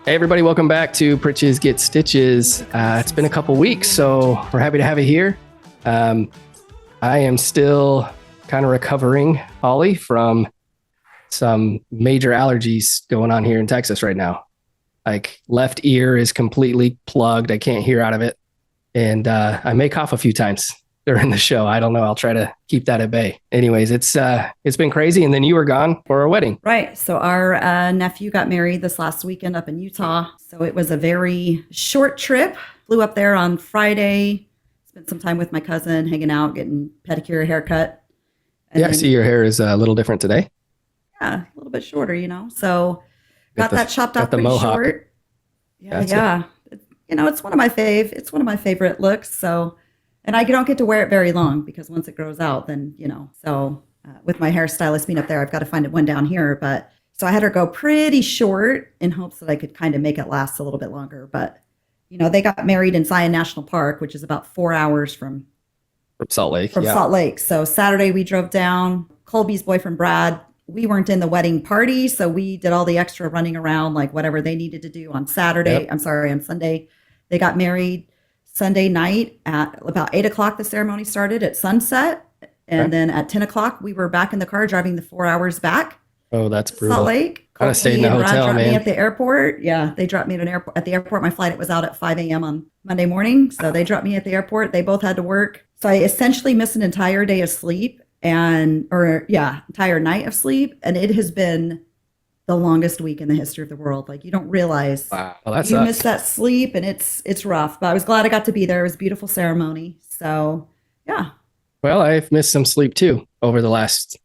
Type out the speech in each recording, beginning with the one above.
Hey everybody, welcome back to Pritch's Get Stitches. It's been a couple weeks, so we're happy to have you here. I am still kind of recovering, Ollie, from some major allergies going on here in Texas right now. Like left ear is completely plugged. I can't hear out of it. And I may cough a few times during the show. I don't know. I'll try to keep that at bay. Anyways, it's been crazy. And then you were gone for a wedding. Right. So our nephew got married this last weekend up in Utah. So it was a very short trip. Flew up there on Friday. Spent some time with my cousin, hanging out, getting pedicure, haircut. And I see your hair is a little different today. Yeah, a little bit shorter, So got that chopped off pretty mohawk. short. Yeah. It's one of my favorite looks. So, and I don't get to wear it very long because once it grows out, then, so with my hairstylist being up there, I've got to find one down here. But so I had her go pretty short in hopes that I could kind of make it last a little bit longer. But, they got married in Zion National Park, which is about 4 hours from Salt Lake. Salt Lake. So Saturday we drove down. Colby's boyfriend, Brad, we weren't in the wedding party. So we did all the extra running around, like whatever they needed to do on Saturday. Yep. On Sunday. They got married Sunday night at about 8:00. The ceremony started at sunset. And then at 10:00, we were back in the car driving the 4 hours back. Oh, that's brutal. Salt Lake. Kind of stayed in the hotel, dropped man. me at the airport. Yeah, they dropped me at the airport. My flight, it was out at 5 a.m. on Monday morning. So they dropped me at the airport. They both had to work. So I essentially missed an entire day of sleep entire night of sleep. And it has been the longest week in the history of the world. Like you don't realize wow. Well, that you sucks. miss that sleep and it's rough, but I was glad I got to be there. It was a beautiful ceremony. So yeah. Well, I've missed some sleep too over the last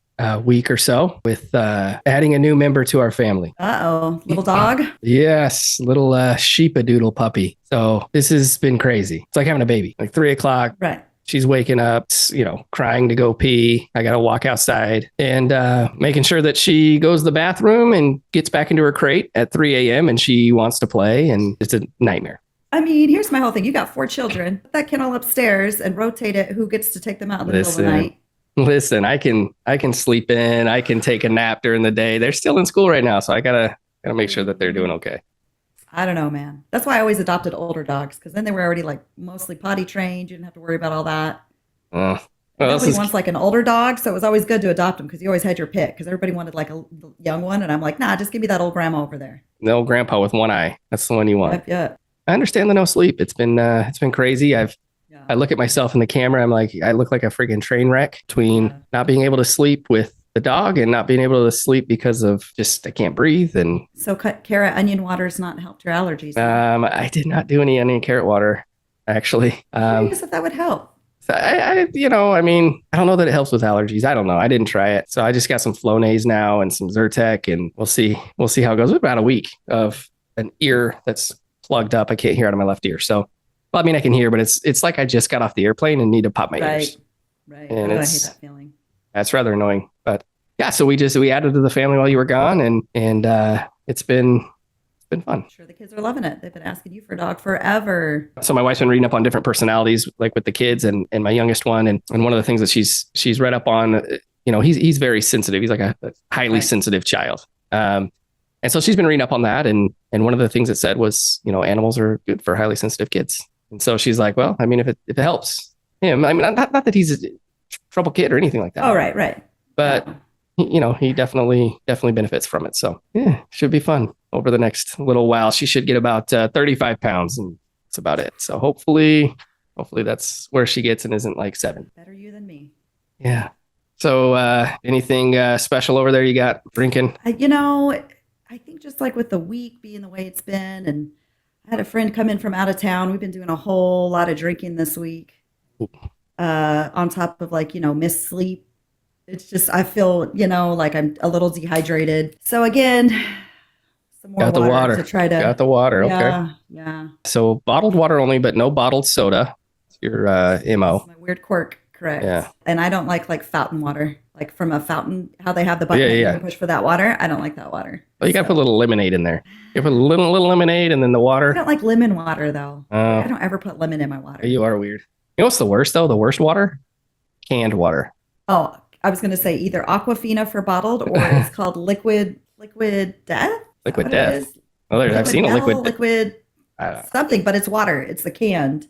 week or so with adding a new member to our family. Uh-oh, little dog? Yes, little sheepadoodle puppy. So this has been crazy. It's like having a baby. Like 3:00. Right. She's waking up, crying to go pee. I got to walk outside and making sure that she goes to the bathroom and gets back into her crate at 3 a.m. and she wants to play, and it's a nightmare. I mean, here's my whole thing. You got 4 children. Put that kennel upstairs and rotate it. Who gets to take them out in the middle of the night? Listen, I can sleep in. I can take a nap during the day. They're still in school right now, so I gotta make sure that they're doing okay. I don't know, man. That's why I always adopted older dogs, because then they were already like mostly potty trained. You didn't have to worry about all that. Nobody wants like an older dog, so it was always good to adopt them because you always had your pick. Because everybody wanted like a young one, and I'm like, nah, just give me that old grandma over there. The old grandpa with one eye. That's the one you want. Yep. I understand the no sleep. It's been crazy. I look at myself in the camera. I'm like, I look like a freaking train wreck between not being able to sleep with the dog and not being able to sleep because of just I can't breathe. And so carrot onion water's not helped your allergies. I did not do any onion carrot water actually. Curious if that would help. I don't know that it helps with allergies. I don't know. I didn't try it. So I just got some Flonase now and some Zyrtec, and we'll see how it goes. About a week of an ear that's plugged up. I can't hear out of my left ear. So, well, I mean, I can hear, but it's like I just got off the airplane and need to pop my ears. Right. And I hate that feeling. That's rather annoying. But yeah, so we added to the family while you were gone, and it's been fun. I'm sure the kids are loving it. They've been asking you for a dog forever. So my wife's been reading up on different personalities, like with the kids and my youngest one. And one of the things that she's read up on, he's very sensitive. He's like a highly sensitive child. And so she's been reading up on that. And one of the things it said was, animals are good for highly sensitive kids. And so she's like, well, I mean, if it helps him, I mean, not that he's a trouble kid or anything like that. Oh, right. But, he definitely benefits from it. So yeah, should be fun over the next little while. She should get about 35 pounds and that's about it. So hopefully that's where she gets and isn't like 7. Better you than me. Yeah. So anything special over there you got drinking? I think just like with the week being the way it's been, and I had a friend come in from out of town. We've been doing a whole lot of drinking this week. On top of missed sleep. It's just, I feel, like I'm a little dehydrated. So again, some more water to try to. Got the water. Okay. Yeah. So bottled water only, but no bottled soda. It's your MO. That's my weird quirk. Correct. Yeah. And I don't like fountain water, like from a fountain, how they have the button you can push for that water. I don't like that water. Well, you got to put a little lemonade in there. You put a little lemonade and then the water. I don't like lemon water though. I don't ever put lemon in my water. You are weird. You know what's the worst though? The worst water? Canned water. Oh, I was going to say either Aquafina for bottled or it's called liquid death. Liquid death. Well, I've seen a liquid something, but it's water. It's the canned.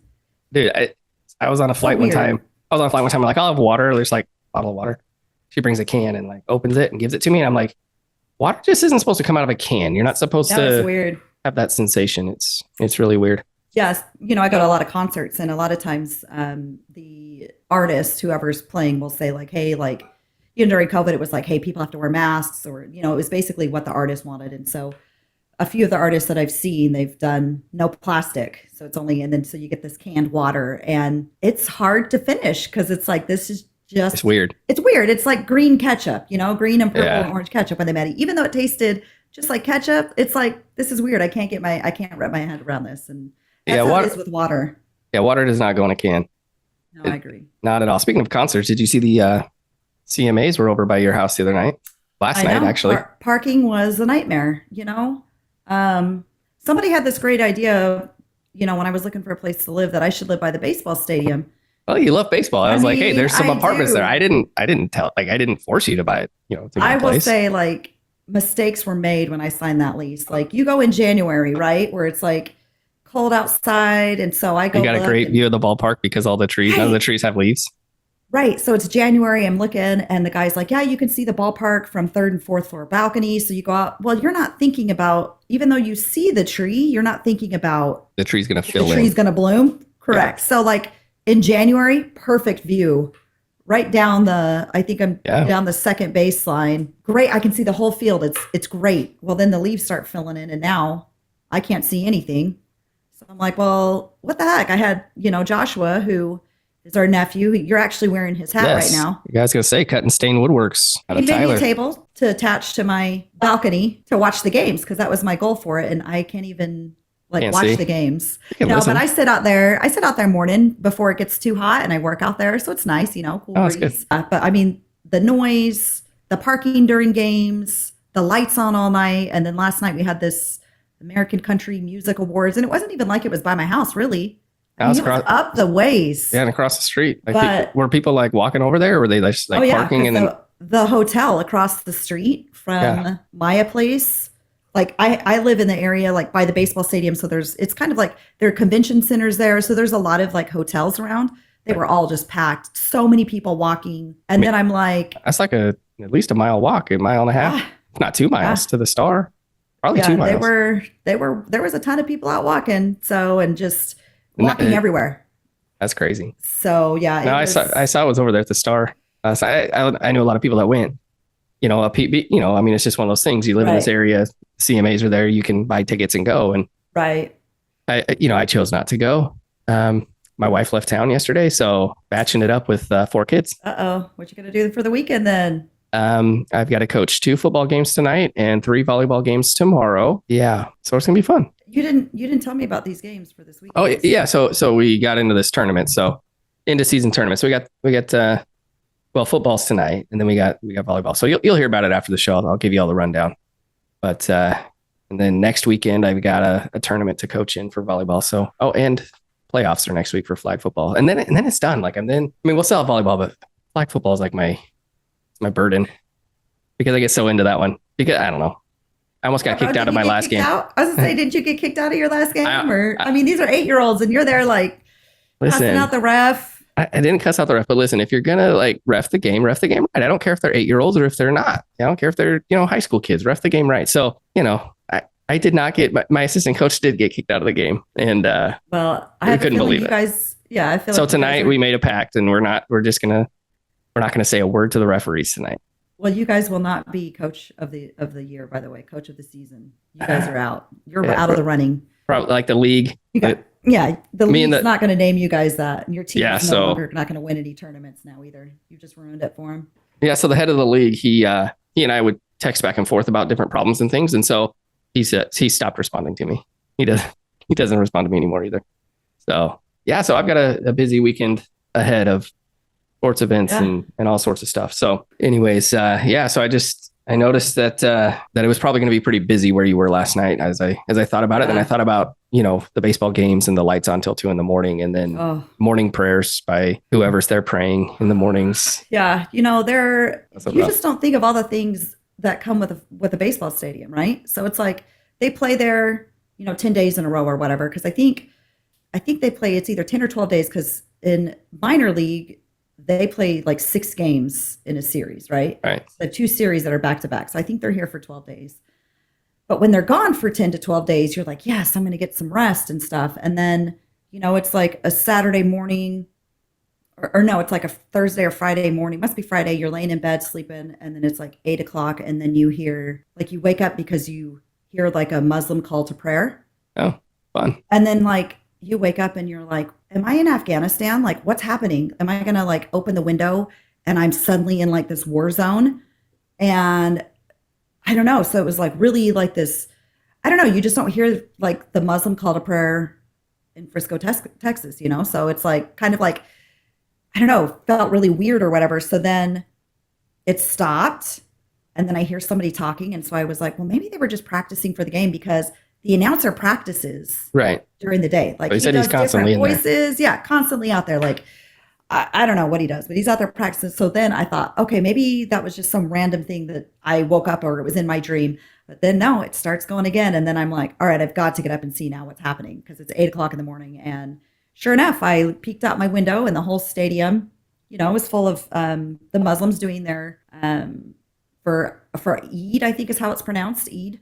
Dude, I was on a flight one time. I'm like, I'll have water. There's like a bottle of water. She brings a can and like opens it and gives it to me. And I'm like, water just isn't supposed to come out of a can. You're not supposed to weird. Have that sensation. It's really weird. Yes. I go to a lot of concerts, and a lot of times the artist, whoever's playing, will say like, hey, like, during COVID, it was like, hey, people have to wear masks, or, it was basically what the artist wanted. And so a few of the artists that I've seen, they've done no plastic. So it's only, and then so you get this canned water, and it's hard to finish because it's like, this is just, it's weird. It's weird. It's like green ketchup, green and purple and orange ketchup when they made it. Even though it tasted just like ketchup, it's like, this is weird. I can't wrap my head around this. And that's how it is with water. Yeah, water does not go in a can. No, I agree. Not at all. Speaking of concerts, did you see the CMAs were over by your house the other night? Last night, actually. Parking was a nightmare, Somebody had this great idea, when I was looking for a place to live, that I should live by the baseball stadium. Well, you love baseball. I was like, hey, there's some apartments there. I didn't force you to buy it, I will say, like, mistakes were made when I signed that lease. Like, you go in January, right? Where it's like cold outside. And so I go. You got a great view of the ballpark because all the trees, none of the trees have leaves. Right. So it's January. I'm looking, and the guy's like, yeah, you can see the ballpark from 3rd and 4th floor balcony. So you go out. Well, you're not thinking about, even though you see the tree, you're not thinking about the tree's going to fill in. The tree's going to bloom. Correct. Yeah. So like in January, perfect view. Right down I think I'm down the second baseline. Great. I can see the whole field. It's great. Well, then the leaves start filling in, and now I can't see anything. So I'm like, well, what the heck? I had, Joshua, who is our nephew. You're actually wearing his hat right now. You guys going to say Cut Stain Woodworks out of Tyler. He made me a table to attach to my balcony to watch the games, because that was my goal for it. And I can't even watch the games. But I sit out there morning before it gets too hot, and I work out there. So it's nice, cool breeze. But I mean, the noise, the parking during games, the lights on all night. And then last night we had this American Country Music Awards, and it wasn't even like it was by my house, really. It was up the ways. Yeah, and across the street. Were people like walking over there, or were they just parking? And then the hotel across the street from Maya Place. Like I live in the area like by the baseball stadium, so it's kind of like there are convention centers there, so there's a lot of like hotels around. They were all just packed. So many people walking, and then I'm like, that's like at least a mile walk, a mile and a half, not 2 miles to the Star. Probably 2 miles. There was a ton of people out walking, and just walking everywhere. That's crazy. So yeah, I saw it was over there at the Star. So I knew a lot of people that went. I mean, it's just one of those things. You live in this area, CMAs are there, you can buy tickets and go. And I chose not to go. My wife left town yesterday, so batching it up with 4 kids. What you gonna do for the weekend then? I've got to coach 2 football games tonight and 3 volleyball games tomorrow. Yeah, so it's gonna be fun. You didn't tell me about these games for this weekend. Oh yeah, so we got into this tournament, so into season tournament. So we got football's tonight, and then we got volleyball. So you'll hear about it after the show. I'll give you all the rundown. But and then next weekend I've got a tournament to coach in for volleyball. So and playoffs are next week for flag football, and then it's done. We'll still have volleyball, but flag football is like my burden, because I get so into that one. Because I don't know, I almost got kicked out of my last game. I was gonna say, did you get kicked out of your last game? These are 8-year-olds, and you're there like cussing out the ref. I didn't cuss out the ref, but listen, if you're gonna ref the game right. I don't care if they're 8-year-olds or if they're not. I don't care if they're high school kids. Ref the game right. So I did not get my assistant coach did get kicked out of the game, and I couldn't believe it. Guys, I feel so. Tonight we made a pact, and we're not going to say a word to the referees tonight. Well, you guys will not be coach of the year, by the way, coach of the season. You guys are out. You're out of the running. Probably like the league. The league's not going to name you guys that, and your team is no longer not going to win any tournaments now either. You just ruined it for him. Yeah. So the head of the league, he and I would text back and forth about different problems and things, and so he stopped responding to me. He doesn't respond to me anymore either. So so I've got a busy weekend ahead of sports events and all sorts of stuff. So anyways, so I noticed that it was probably going to be pretty busy where you were last night as I thought about it. And I thought about, the baseball games and the lights on till 2 a.m. and then morning prayers by whoever's there praying in the mornings. Yeah. You just don't think of all the things that come with a baseball stadium, right? So it's like they play there, 10 days in a row or whatever. Because I think they play, it's either 10 or 12 days, because in minor league, they play like 6 games in a series, right? Right. So 2 series that are back to back. So I think they're here for 12 days. But when they're gone for 10 to 12 days, you're like, yes, I'm going to get some rest and stuff. And then, it's like a Saturday morning, or no, it's like a Thursday or Friday morning. Must be Friday. You're laying in bed sleeping, and then it's like 8 o'clock. And then you wake up because you hear like a Muslim call to prayer. Oh, fun. And then like, you wake up and you're like, am I in Afghanistan? Like, what's happening? Am I going to like open the window and I'm suddenly in like this war zone? And I don't know. So it was like really like this, I don't know. You just don't hear like the Muslim call to prayer in Frisco, Texas, So it's like kind of like, I don't know, felt really weird or whatever. So then it stopped, and then I hear somebody talking. And so I was like, well, maybe they were just practicing for the game, because the announcer practices right during the day. Like, he said he's constantly in voices. Yeah, constantly out there. Like, I don't know what he does, but he's out there practicing. So then I thought, okay, maybe that was just some random thing that I woke up, or it was in my dream. But then no, it starts going again. And then I'm like, all right, I've got to get up and see now what's happening, because it's 8 o'clock in the morning. And sure enough, I peeked out my window, and the whole stadium, was full of the Muslims doing their for Eid, I think is how it's pronounced, Eid.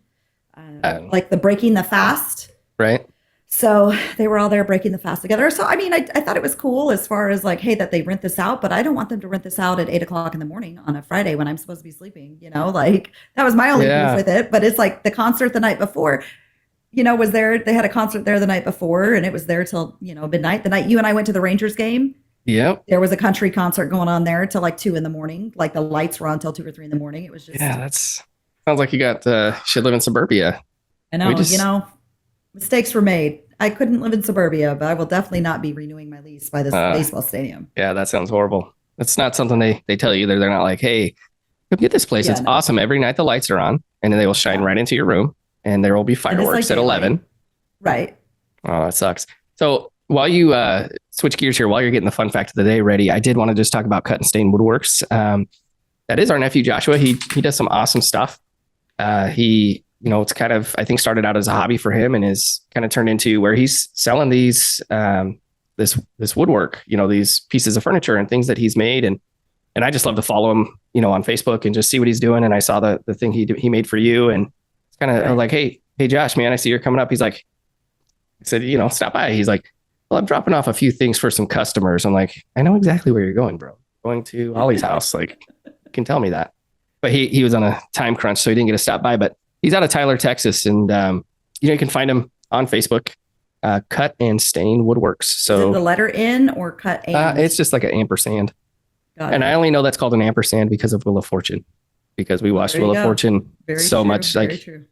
Like the breaking the fast. Right. So they were all there breaking the fast together. So, I mean, I thought it was cool as far as like, hey, that they rent this out, but I don't want them to rent this out at 8 o'clock in the morning on a Friday when I'm supposed to be sleeping, like that was my only beef with it. But it's like the concert the night before, was there. They had a concert there the night before, and it was there till, midnight. The night you and I went to the Rangers game. Yep. There was a country concert going on there till like 2 a.m. Like the lights were on till 2 or 3 a.m. It was just, that's sounds like you got should live in suburbia. I know, mistakes were made. I couldn't live in suburbia, but I will definitely not be renewing my lease by this baseball stadium. Yeah, that sounds horrible. That's not something they tell you either. They're not like, hey, come get this place. It's awesome. Every night the lights are on, and then they will shine right into your room, and there will be fireworks at 11. Right. Oh, that sucks. So while you switch gears here, while you're getting the fun fact of the day ready, I did want to just talk about Cut Stain Woodworks. That is our nephew, Joshua. He does some awesome stuff. He, it's kind of, I think, started out as a hobby for him, and is kind of turned into where he's selling these, this woodwork, these pieces of furniture and things that he's made. And I just love to follow him, on Facebook and just see what he's doing. And I saw the thing he made for you, and it's kind of like, hey, Josh, man, I see you're coming up. He's like, I said, stop by. He's like, well, I'm dropping off a few things for some customers. I'm like, I know exactly where you're going, bro. Going to Ollie's house. Like, you can tell me that. But he was on a time crunch, so he didn't get to stop by. But he's out of Tyler, Texas. And, you can find him on Facebook, Cut Stain Woodworks. So is it the letter N or Cut and? It's just like an ampersand. And I only know that's called an ampersand because of Wheel of Fortune, because we watched Wheel of Fortune much. Like, very true.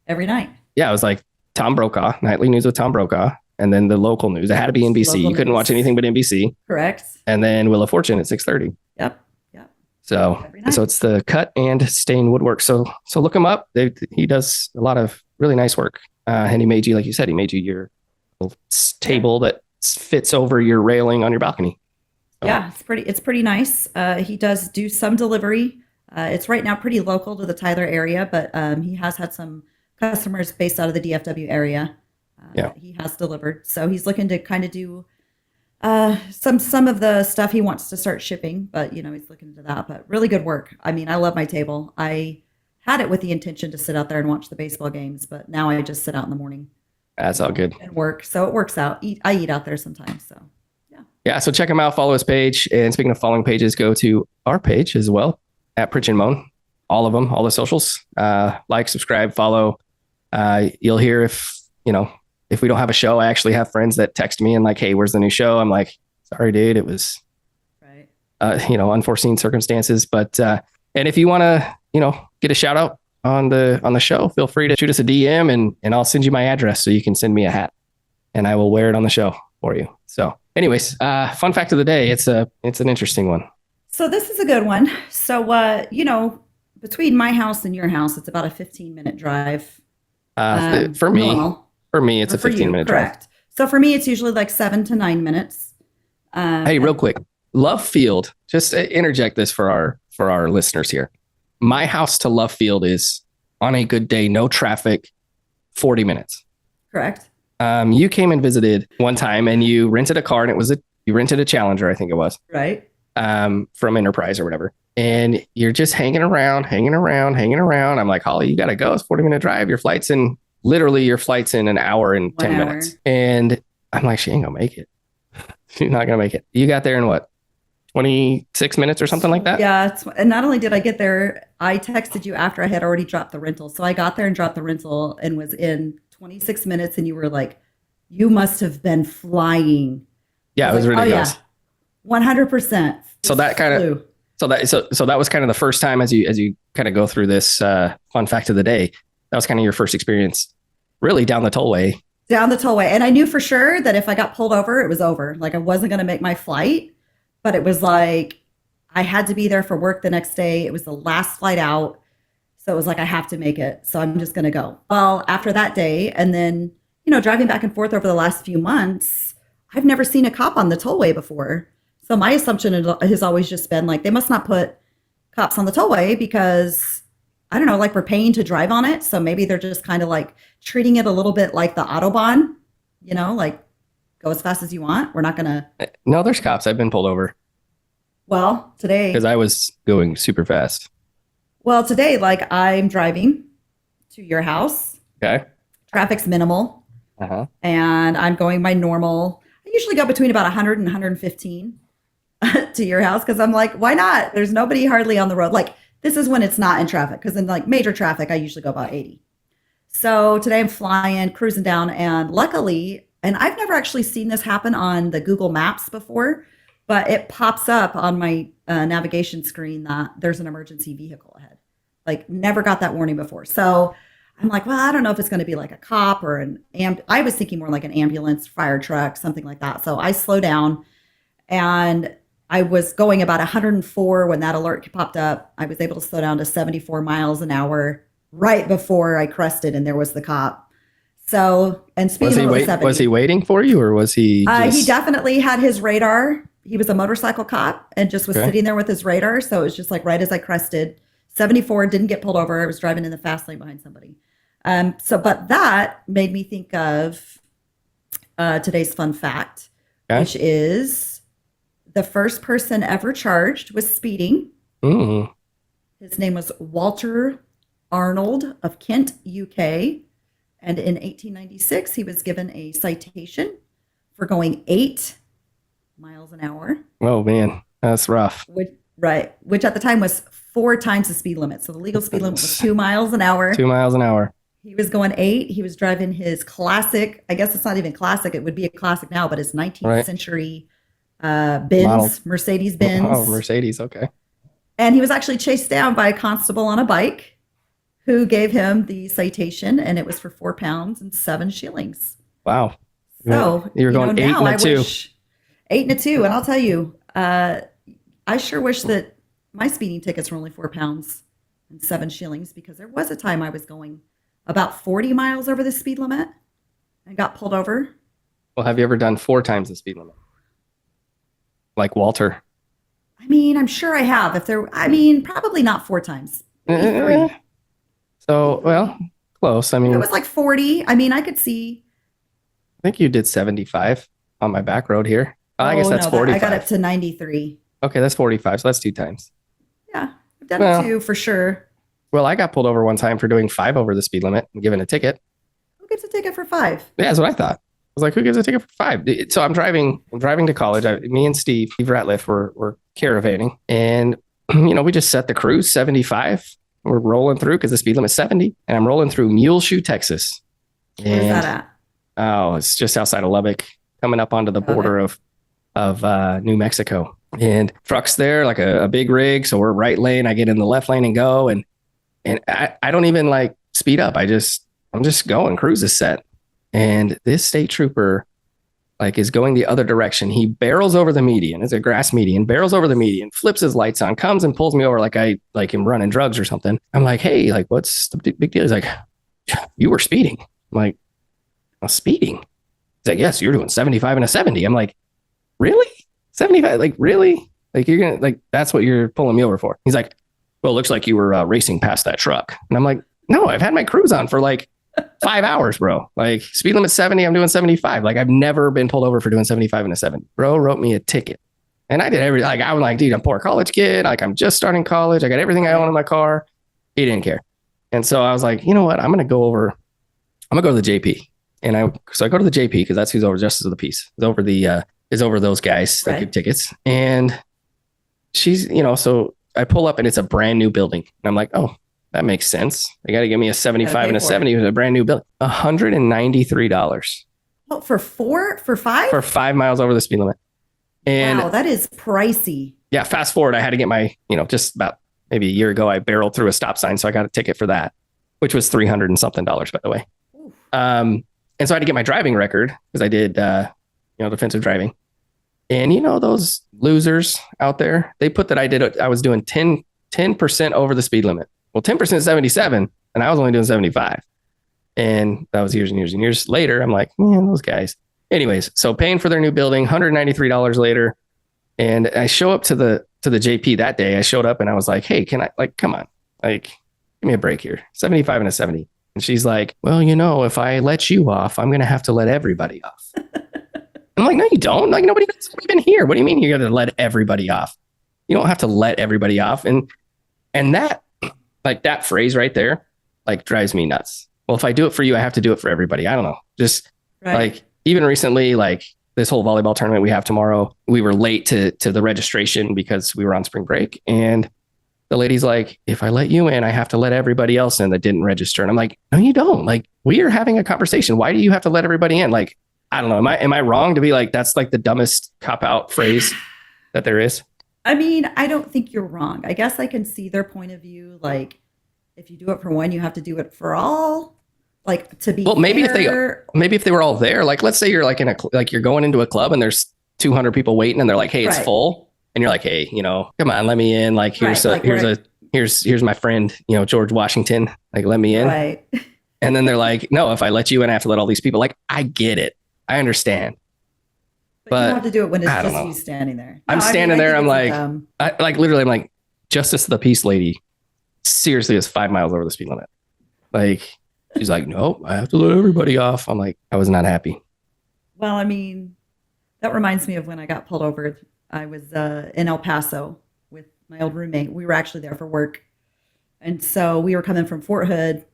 Every night. Yeah, it was like Tom Brokaw, nightly news with Tom Brokaw. And then the local news. It had to be NBC. You couldn't watch anything but NBC. Correct. And then Wheel of Fortune at 6:30. Yep. So it's the Cut Stain Woodworks. So look him up. He does a lot of really nice work. And he made you, like you said, your little table that fits over your railing on your balcony. So. Yeah, it's pretty nice. He does do some delivery. It's right now pretty local to the Tyler area, but he has had some customers based out of the DFW area. He has delivered. So he's looking to kind of do some of the stuff he wants to start shipping, but he's looking into that. But really good work. I mean, I love my table. I had it with the intention to sit out there and watch the baseball games, but now I just sit out in the morning. That's all good. And work. So it works out. I eat out there sometimes. So yeah. So check him out. Follow his page. And speaking of following pages, go to our page as well at Pritch and Moan. All of them, all the socials. Like, subscribe, follow. You'll hear if we don't have a show. I actually have friends that text me and like, hey, where's the new show? I'm like, sorry, dude, it was, unforeseen circumstances. But, and if you want to, get a shout out on the show, feel free to shoot us a DM and I'll send you my address so you can send me a hat and I will wear it on the show for you. So anyways, fun fact of the day. It's an interesting one. So this is a good one. So, between my house and your house, it's about a 15-minute drive. For me, it's a 15-minute drive. Correct. So for me, it's usually like 7 to 9 minutes. Hey, real quick, Love Field. Just interject this for our listeners here. My house to Love Field is, on a good day, no traffic, 40 minutes. Correct. You came and visited one time and you rented a car, and you rented a Challenger, I think it was. Right. From Enterprise or whatever. And you're just hanging around. I'm like, Holly, you got to go. It's a 40-minute drive. Your flight's in an hour and 10 minutes. And I'm like, she ain't going to make it. She's not going to make it. You got there in what? 26 minutes or something like that? Yeah. And not only did I get there, I texted you after I had already dropped the rental. So I got there and dropped the rental and was in 26 minutes. And you were like, you must have been flying. Yeah, it was ridiculous. Oh, yeah. 100%. So that kind of, so that was kind of the first time as you kind of go through this fun fact of the day. That was kind of your first experience really down the tollway. And I knew for sure that if I got pulled over, it was over. Like I wasn't going to make my flight, but it was like, I had to be there for work the next day. It was the last flight out. So it was like, I have to make it. So I'm just going to go. Well, after that day, and then, driving back and forth over the last few months, I've never seen a cop on the tollway before. So my assumption has always just been like, they must not put cops on the tollway because, I don't know, like we're paying to drive on it. So maybe they're just kind of like treating it a little bit like the Autobahn, like go as fast as you want. We're not going to. No, there's cops. I've been pulled over. Well, today. Because I was going super fast. Well, today, like I'm driving to your house. Okay. Traffic's minimal. Uh-huh. And I'm going my normal. I usually go between about 100 and 115 to your house because I'm like, why not? There's nobody hardly on the road. Like this is when it's not in traffic because in like major traffic, I usually go about 80. So today I'm flying, cruising down, and luckily, and I've never actually seen this happen on the Google Maps before, but it pops up on my navigation screen that there's an emergency vehicle ahead. Like never got that warning before. So I'm like, well, I don't know if it's going to be like a cop or I was thinking more like an ambulance, fire truck, something like that. So I slow down and I was going about 104 when that alert popped up. I was able to slow down to 74 miles an hour right before I crested and there was the cop. So, and speaking of 70. Was he waiting for you or was he He definitely had his radar. He was a motorcycle cop and just was sitting there with his radar. So it was just like right as I crested, 74, didn't get pulled over. I was driving in the fast lane behind somebody. But that made me think of today's fun fact, which is the first person ever charged with speeding. Ooh. His name was Walter Arnold of Kent, UK. And in 1896, he was given a citation for going 8 miles an hour. Oh, man, that's rough. Which at the time was 4 times the speed limit. So the legal speed limit was 2 miles an hour. 2 miles an hour. He was going 8. He was driving his classic. I guess it's not even classic. It would be a classic now, but his 19th century Benz, Mercedes Benz. Oh, Mercedes. Okay. And he was actually chased down by a constable on a bike who gave him the citation, and it was for 4 pounds and 7 shillings. Wow. So you were going 8 and a 2. 8 and a 2. And I'll tell you, I sure wish that my speeding tickets were only 4 pounds and 7 shillings because there was a time I was going about 40 miles over the speed limit and got pulled over. Well, have you ever done 4 times the speed limit? Like Walter? I mean, I'm sure I have. Probably not 4 times. Maybe 3. So, well, close. I mean, it was like 40. I mean, I could see. I think you did 75 on my back road here. I guess that's 45. I got up to 93. Okay, that's 45. So that's 2 times. Yeah, I've done it 2 for sure. Well, I got pulled over one time for doing 5 over the speed limit and given a ticket. Who gives a ticket for 5? Yeah, that's what I thought. I was like, who gives a ticket for 5? So I'm driving to college. Me and Steve Ratliff were caravanning, and we just set the cruise 75. We're rolling through because the speed limit is 70, and I'm rolling through Muleshoe, Texas. Where's that at? Oh, it's just outside of Lubbock, coming up onto the border of New Mexico. And truck's there, like a big rig. So we're right lane. I get in the left lane and go, and I don't even like speed up. I'm just going. Cruise is set, and this state trooper is going the other direction. He barrels over the median. It's a grass median. Barrels over the median, flips his lights on, comes and pulls me over like I am running drugs or something. I'm like, hey, what's the big deal? He's like, you were speeding. I'm like, I'm speeding. He's like, yes, you're doing 75 and a 70. I'm like, really? 75? Really? You're gonna that's what you're pulling me over for? He's like, well, it looks like you were racing past that truck. And I'm like, no, I've had my cruise on for 5 hours, bro. Like speed limit 70, I'm doing 75. Like I've never been pulled over for doing 75 in a 70. Bro wrote me a ticket. And I did everything. Like I was like, dude, I'm a poor college kid. Like I'm just starting college. I got everything I own in my car. He didn't care. And so I was like, you know what? I'm going to go to the JP. And I go to the JP because that's who's over justice of the peace. Is over those guys that give tickets. And she's, so I pull up and it's a brand new building. And I'm like, oh, that makes sense. They got to give me a 75 and a 70 with a brand new building. $193. Oh, for 5? For 5 miles over the speed limit. And wow, that is pricey. Yeah. Fast forward, I had to get my, just about maybe a year ago, I barreled through a stop sign. So I got a ticket for that, which was $300 and something, by the way. And so I had to get my driving record because I did, defensive driving. And those losers out there, they put that I was doing 10% over the speed limit. Well, 10% is 77 and I was only doing 75. And that was years and years and years later. I'm like, man, those guys. Anyways, so paying for their new building, $193 later. And I show up to the JP that day. I showed up and I was like, hey, can I come on, give me a break here. 75 and a 70. And she's like, well, if I let you off, I'm going to have to let everybody off. I'm like, no, you don't. Like nobody's even here. What do you mean you got to let everybody off? You don't have to let everybody off. And that, that phrase right there, drives me nuts. Well, if I do it for you, I have to do it for everybody. I don't know. Just even recently, this whole volleyball tournament we have tomorrow, we were late to the registration because we were on spring break. And the lady's like, if I let you in, I have to let everybody else in that didn't register. And I'm like, no, you don't. We are having a conversation. Why do you have to let everybody in? I don't know. Am I wrong to be that's the dumbest cop out phrase that there is? I mean, I don't think you're wrong. I guess I can see their point of view. If you do it for one, you have to do it for all. To be maybe fair. if they were all there, let's say you're you're going into a club and there's 200 people waiting and they're like, hey, it's full. And you're like, hey, come on, let me in. Here's my friend, George Washington. Let me in. Right. And then they're like, no, if I let you in, I have to let all these people. I get it. I understand. But you have to do it when it's just you standing there. No, I'm standing there. I'm literally, I'm like, justice of the peace lady. Seriously, is 5 miles over the speed limit. She's like, no, I have to let everybody off. I'm like, I was not happy. Well, I mean, that reminds me of when I got pulled over. I was in El Paso with my old roommate. We were actually there for work. And so we were coming from Fort Hood,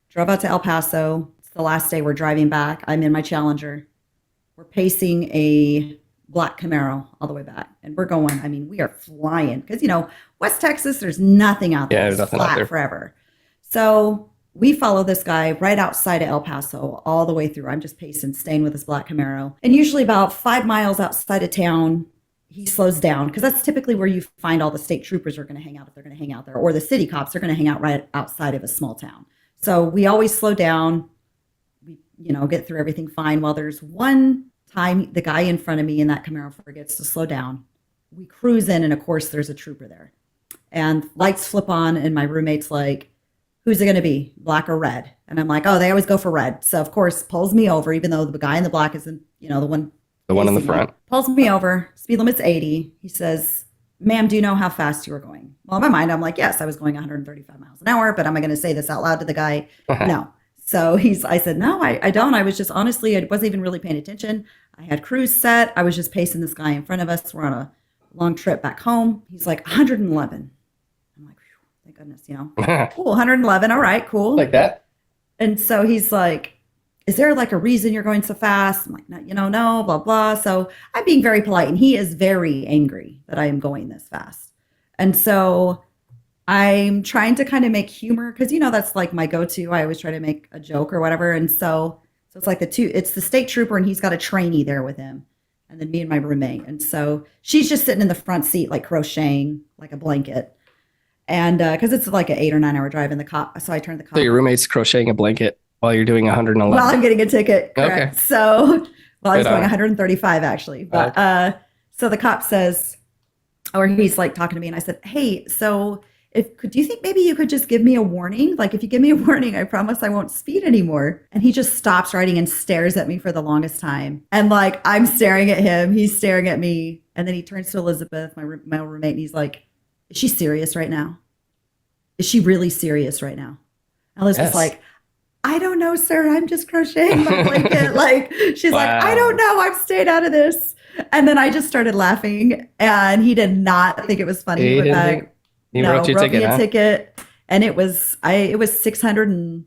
drove out to El Paso. It's the last day we're driving back. I'm in my Challenger. We're pacing a black Camaro all the way back. And we're going, we are flying. Because, West Texas, there's nothing out there. Yeah, there's nothing out there forever. So we follow this guy right outside of El Paso all the way through. I'm just pacing, staying with this black Camaro. And usually about 5 miles outside of town, he slows down because that's typically where you find all the state troopers are going to hang out if they're going to hang out there, or the city cops are going to hang out right outside of a small town. So we always slow down. We, get through everything fine. Well, there's one time the guy in front of me in that Camaro forgets to slow down. We cruise in, and of course, there's a trooper there. And lights flip on, and my roommate's like, who's it going to be, black or red? And I'm like, oh, they always go for red. So, of course, pulls me over, even though the guy in the black isn't, the one in the front. Pulls me over. Speed limit's 80. He says, ma'am, do you know how fast you were going? Well, in my mind, I'm like, yes, I was going 135 miles an hour, but am I going to say this out loud to the guy? No. So I said, no, I don't. I was just, honestly, I wasn't even really paying attention. I had cruise set. I was just pacing this guy in front of us. We're on a long trip back home. He's like, 111. I'm like, thank goodness, cool, 111. All right, cool. Like that. And so he's like, is there a reason you're going so fast? I'm like, no, blah, blah. So I'm being very polite, and he is very angry that I am going this fast. And so I'm trying to kind of make humor because, that's my go-to. I always try to make a joke or whatever. And so it's it's the state trooper, and he's got a trainee there with him, and then me and my roommate. And so she's just sitting in the front seat, crocheting like a blanket. And because it's an 8 or 9 hour drive in the cop. So I turned the cop. So your roommate's crocheting a blanket while you're doing 111. While I'm getting a ticket. Correct. Okay. So, I was going 135 actually. But so the cop says, or he's talking to me, and I said, hey, so do you think maybe you could just give me a warning? If you give me a warning, I promise I won't speed anymore. And he just stops writing and stares at me for the longest time. And I'm staring at him, he's staring at me. And then he turns to Elizabeth, my roommate, and he's like, is she serious right now? Is she really serious right now? And Elizabeth's like, I don't know, sir. I'm just crocheting my blanket. Like, she's like, I don't know. I'm staying out of this. And then I just started laughing, and he did not think it was funny. He didn't think. He wrote you a ticket, huh? Ticket, and it was $650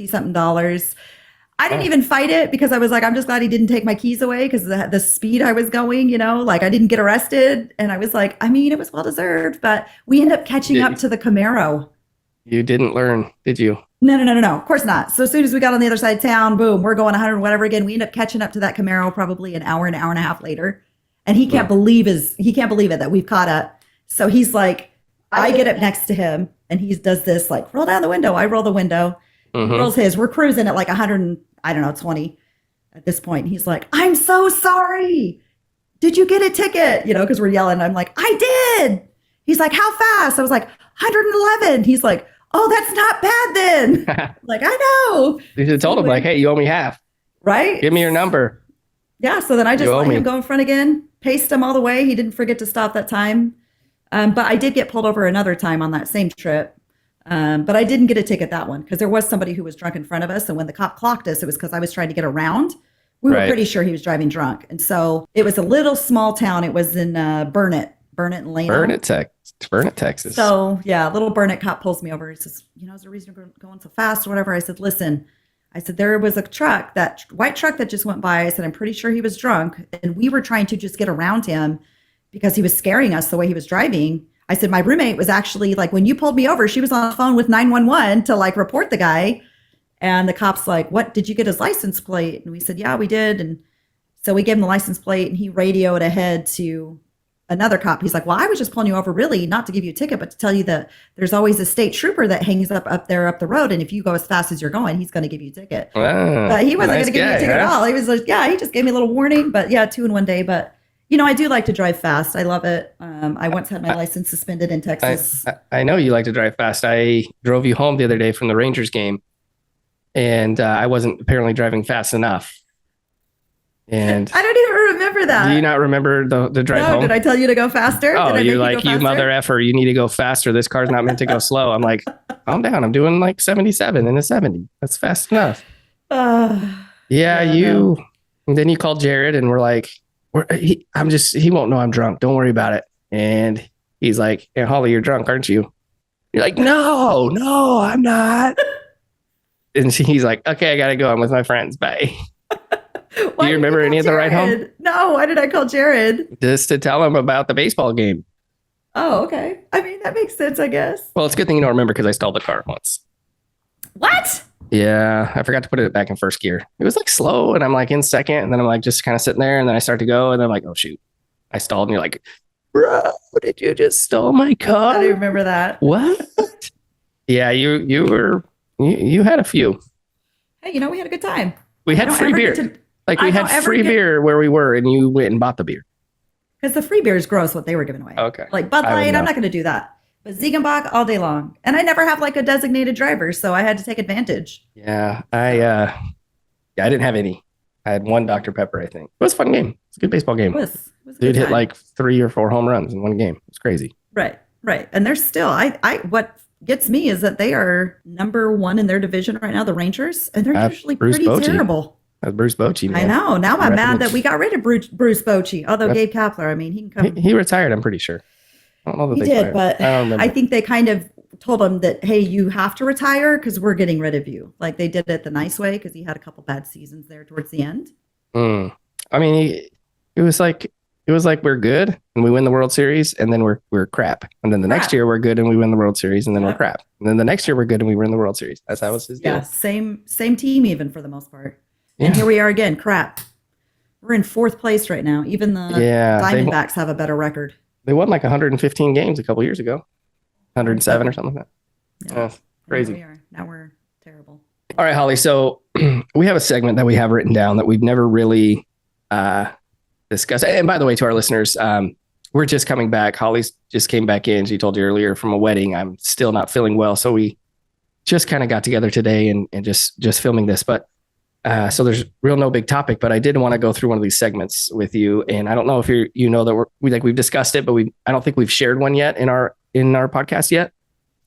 something. I didn't even fight it because I was like, I'm just glad he didn't take my keys away because the speed I was going, like I didn't get arrested. And I was like, I mean, it was well deserved, but we ended up catching up to the Camaro. You didn't learn, did you? No. Of course not. So as soon as we got on the other side of town, boom, we're going 100 whatever again. We end up catching up to that Camaro probably an hour and a half later. And he can't believe it that we've caught up. So he's like, I get up next to him and he does this like, roll down the window. I roll the window. Mm-hmm. He rolls his. We're cruising at like 120 at this point. He's like, I'm so sorry. Did you get a ticket? Because we're yelling. I'm like, I did. He's like, how fast? I was like, 111. He's like, oh, that's not bad then. Like, I know. You should have told him like, hey, you owe me half. Right? Give me your number. Yeah. So then I just let him go in front again, paced him all the way. He didn't forget to stop that time. But I did get pulled over another time on that same trip. But I didn't get a ticket that one because there was somebody who was drunk in front of us. And when the cop clocked us, it was because I was trying to get around. We were pretty sure he was driving drunk. And so it was a little small town. It was in Burnett and Lane. Burnett, Texas. So yeah, little Burnett cop pulls me over. He says, is there a reason you're going so fast or whatever? I said, listen, there was a truck, that white truck that just went by. I said, I'm pretty sure he was drunk. And we were trying to just get around him because he was scaring us the way he was driving. I said, my roommate was actually like, when you pulled me over, she was on the phone with 911 to like report the guy. And the cop's like, what, did you get his license plate? And we said, yeah, we did. And so we gave him the license plate and he radioed ahead to another cop. He's like, well, I was just pulling you over really not to give you a ticket, but to tell you that there's always a state trooper that hangs up there up the road. And if you go as fast as you're going, he's going to give you a ticket. Wow, but he wasn't going to give me a ticket at all. He was like, yeah, he just gave me a little warning, but yeah, 2 in one day. But I do like to drive fast. I love it. I once had my license suspended in Texas. I know you like to drive fast. I drove you home the other day from the Rangers game, and I wasn't apparently driving fast enough. And I don't even remember that. Do you not remember the drive home? Did I tell you to go faster? Oh, you're like, you mother effer, you need to go faster. This car's not meant to go slow. I'm like, calm down. I'm doing like 77 in a 70. That's fast enough. Yeah, you. No. And then you called Jared and we're like, he won't know I'm drunk. Don't worry about it. And he's like, hey, Holly, you're drunk, aren't you? You're like, no, I'm not. And he's like, okay, I got to go. I'm with my friends. Bye. Do you remember any of the ride home? No. Why did I call Jared? Just to tell him about the baseball game. Oh, okay. I mean, that makes sense, I guess. Well, it's a good thing you don't remember because I stalled the car once. What? Yeah, I forgot to put it back in first gear. It was like slow and I'm like in second and then I'm like just kind of sitting there and then I start to go and then I'm like, oh shoot, I stalled and you're like, bro, did you just stall my car? I do remember that. What? Yeah, you had a few. Hey, we had a good time. We had free beer. We had free beer where we were and you went and bought the beer. Because the free beer is gross what they were giving away. Okay. Like Bud Light, I'm not going to do that. But Ziegenbach all day long. And I never have like a designated driver, so I had to take advantage. Yeah, I didn't have any. I had one Dr. Pepper, I think. It was a fun game. It's a good baseball game. It was Dude hit like 3 or 4 home runs in one game. It's crazy. Right. And they're still, what gets me is that they are number 1 in their division right now, the Rangers, and they're usually pretty terrible. That's Bruce Bochy, man. I know. Now I'm mad that we got rid of Bruce Bochy. Although Gabe Kapler, I mean, he can come. He retired, I'm pretty sure. I don't know that he did, but I think they kind of told him that, hey, you have to retire because we're getting rid of you. Like they did it the nice way because he had a couple bad seasons there towards the end. I mean, it was like we're good and we win the World Series and then we're crap. And then the next year we're good and we win the World Series and then we're crap. And then the next year we're good and we win the World Series. That was his deal. Yeah, same team even for the most part. Yeah. And here we are again, crap. We're in 4th place right now. Even the Diamondbacks have a better record. They won like 115 games a couple years ago. 107 or something like that. Yeah. Crazy. Now we're terrible. All right, Holly. So we have a segment that we have written down that we've never really discussed. And by the way, to our listeners, we're just coming back. Holly's just came back in. She told you earlier from a wedding. I'm still not feeling well. So we just kind of got together today and just filming this. But so there's no big topic, but I did want to go through one of these segments with you. And I don't know if you know that we've discussed it, but I don't think we've shared one yet in our podcast yet.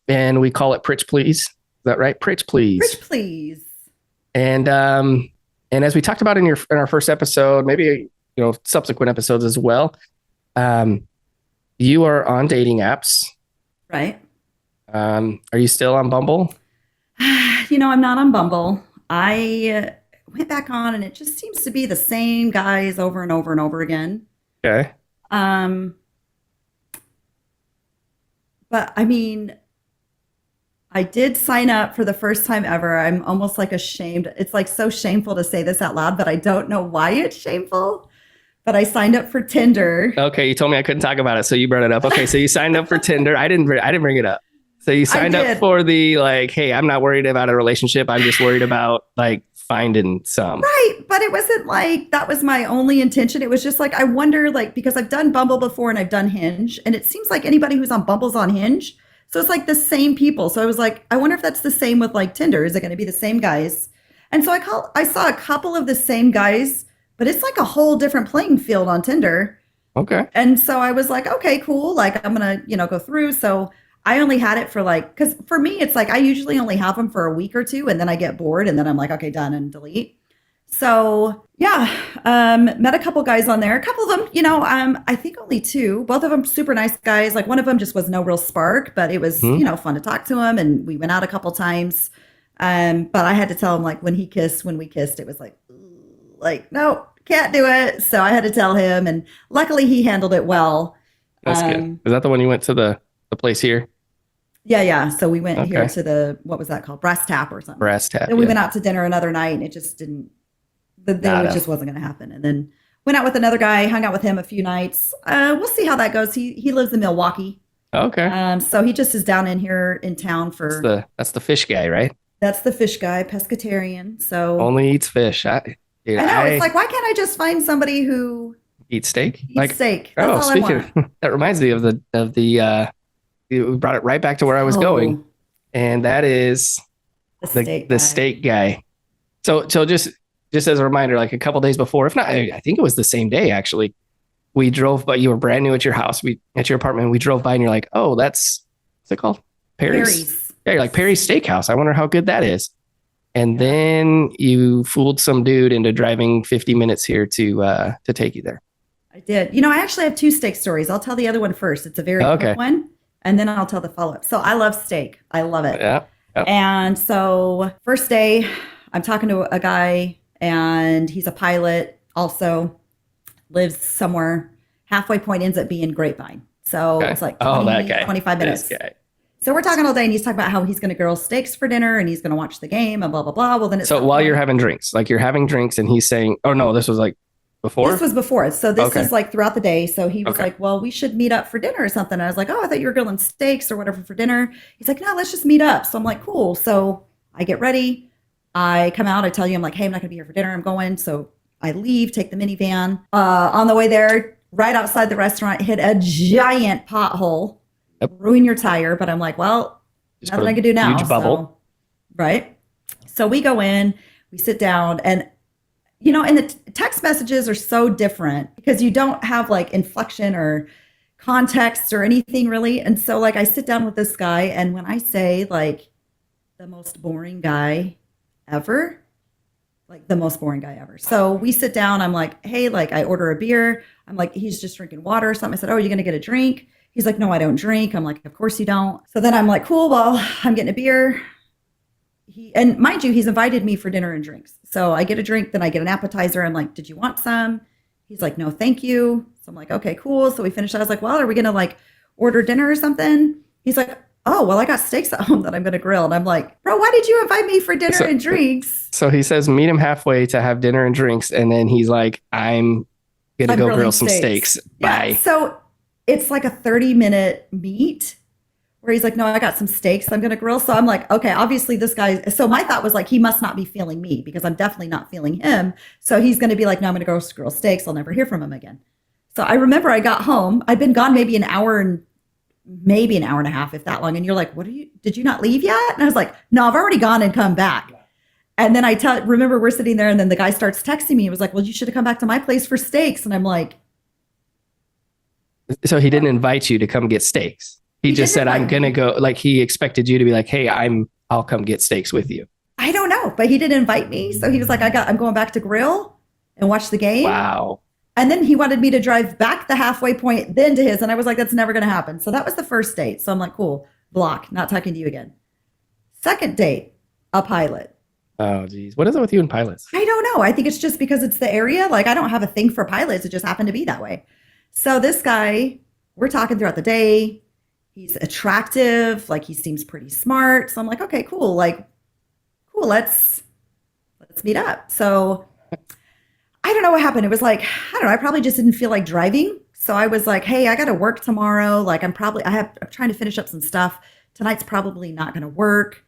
And we call it Pritch Please. Is that right? Pritch Please. Pritch Please. And as we talked about in our first episode, maybe subsequent episodes as well, you are on dating apps, right? Are you still on Bumble? I'm not on Bumble. I went back on, and it just seems to be the same guys over and over and over again. Okay. But I mean, I did sign up for the first time ever. I'm almost like ashamed. It's like so shameful to say this out loud, but I don't know why it's shameful. But I signed up for Tinder. Okay, you told me I couldn't talk about it, so you brought it up. Okay, so you signed up for Tinder. I didn't bring it up. So you signed up for the hey, I'm not worried about a relationship. I'm just worried about finding some. Right, but it wasn't like that was my only intention. It was just I wonder because I've done Bumble before and I've done Hinge, and it seems like anybody who's on Bumble's on Hinge. So it's the same people. So I was I wonder if that's the same with Tinder. Is it going to be the same guys? And so I saw a couple of the same guys, but it's a whole different playing field on Tinder. Okay. And so I was okay, cool. I'm going to, go through. So I only had it for because for me, it's I usually only have them for a week or two, and then I get bored, and then I'm okay, done, and delete. So yeah, met a couple guys on there. A couple of them, I think only two. Both of them super nice guys. One of them just was no real spark, but it was fun to talk to him, and we went out a couple times. But I had to tell him when we kissed, it was no, can't do it. So I had to tell him, and luckily he handled it well. That's good. Is that the one you went to the place here? Yeah. So we went here to what was that called? Brass Tap or something. Brass Tap. Then we went out to dinner another night, and it just didn't. It just wasn't going to happen. And then went out with another guy, hung out with him a few nights. We'll see how that goes. He lives in Milwaukee. Okay. So he just is down in here in town for. That's the fish guy, right? That's the fish guy, pescatarian. So only eats fish. I know. It's why can't I just find somebody who eats steak? Eats steak. That's all I want. That reminds me of the. We brought it right back to where I was going, and that is the steak guy. So just as a reminder, a couple days before, if not, I think it was the same day actually. We drove by. You were brand new at your house. At your apartment. We drove by, and you're oh, what's it called? Perry's. Yeah, you're Perry's Steakhouse. I wonder how good that is. And then you fooled some dude into driving 50 minutes here to take you there. I did. I actually have two steak stories. I'll tell the other one first. It's a very quick one, and then I'll tell the follow-up. So I love steak. I love it. Yeah. And so first day, I'm talking to a guy, and he's a pilot, also lives somewhere. Halfway point ends up being Grapevine. So it's 25 minutes. So we're talking all day, and he's talking about how he's going to grill steaks for dinner, and he's going to watch the game and blah, blah, blah. Well, then it's while you're having drinks, you're having drinks, and he's saying, oh no, this was before? This was before. So this is throughout the day. So he was well, we should meet up for dinner or something. And I was oh, I thought you were grilling steaks or whatever for dinner. He's no, let's just meet up. So I'm cool. So I get ready. I come out. I tell you, I'm hey, I'm not going to be here for dinner. I'm going. So I leave, take the minivan. On the way there, right outside the restaurant, hit a giant pothole. Yep. Ruin your tire. But I'm well, just nothing I can do now. Huge bubble. So, right. So we go in, we sit down, and and the text messages are so different because you don't have inflection or context or anything really. And so I sit down with this guy, and when I say the most boring guy ever, the most boring guy ever. So we sit down, I'm hey, I order a beer. I'm he's just drinking water or something. I said, oh, are you going to get a drink? He's no, I don't drink. I'm of course you don't. So then I'm cool, well, I'm getting a beer. And mind you, he's invited me for dinner and drinks. So I get a drink, then I get an appetizer. I'm did you want some? He's no, thank you. So I'm okay, cool. So we finished. I was well, are we going to order dinner or something? He's oh, well, I got steaks at home that I'm going to grill. And I'm bro, why did you invite me for dinner and drinks? So he says, meet him halfway to have dinner and drinks. And then he's I'm going to go grill some steaks. Bye. Yeah, so it's a 30-minute meet where he's no, I got some steaks I'm going to grill. So I'm okay, obviously this guy. So my thought was he must not be feeling me because I'm definitely not feeling him. So he's going to be no, I'm going to go grill steaks. I'll never hear from him again. So I remember I got home. I'd been gone maybe an hour and a half, if that long. And you're did you not leave yet? And I was no, I've already gone and come back. And then remember we're sitting there, and then the guy starts texting me. He was well, you should have come back to my place for steaks. And I'm so he didn't invite you to come get steaks. He just said, I'm going to go. He expected you to be hey, I'll come get steaks with you. I don't know, but he didn't invite me. So he was like, I'm going back to grill and watch the game. Wow. And then he wanted me to drive back the halfway point, then to his. And I was like, that's never going to happen. So that was the first date. So I'm like, cool, block, not talking to you again. Second date, a pilot. Oh, geez. What is it with you and pilots? I don't know. I think it's just because it's the area. Like, I don't have a thing for pilots. It just happened to be that way. So this guy, we're talking throughout the day. He's attractive. Like, he seems pretty smart. So I'm like, okay, cool. Like, cool. Let's meet up. So I don't know what happened. It was like, I don't know. I probably just didn't feel like driving. So I was like, hey, I got to work tomorrow. Like, I'm trying to finish up some stuff. Tonight's probably not going to work.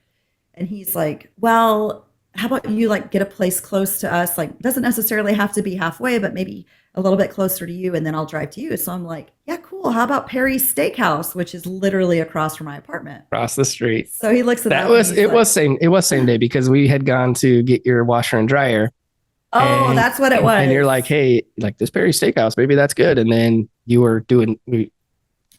And he's like, well, how about you like get a place close to us? Like, doesn't necessarily have to be halfway, but maybe a little bit closer to you, and then I'll drive to you. So I'm like, yeah, cool. How about Perry's Steakhouse, which is literally across from my apartment, across the street. So he looks at that. It was same day because we had gone to get your washer and dryer. Oh, that's what it was. And you're like, hey, like this Perry's Steakhouse, maybe that's good. And then you were doing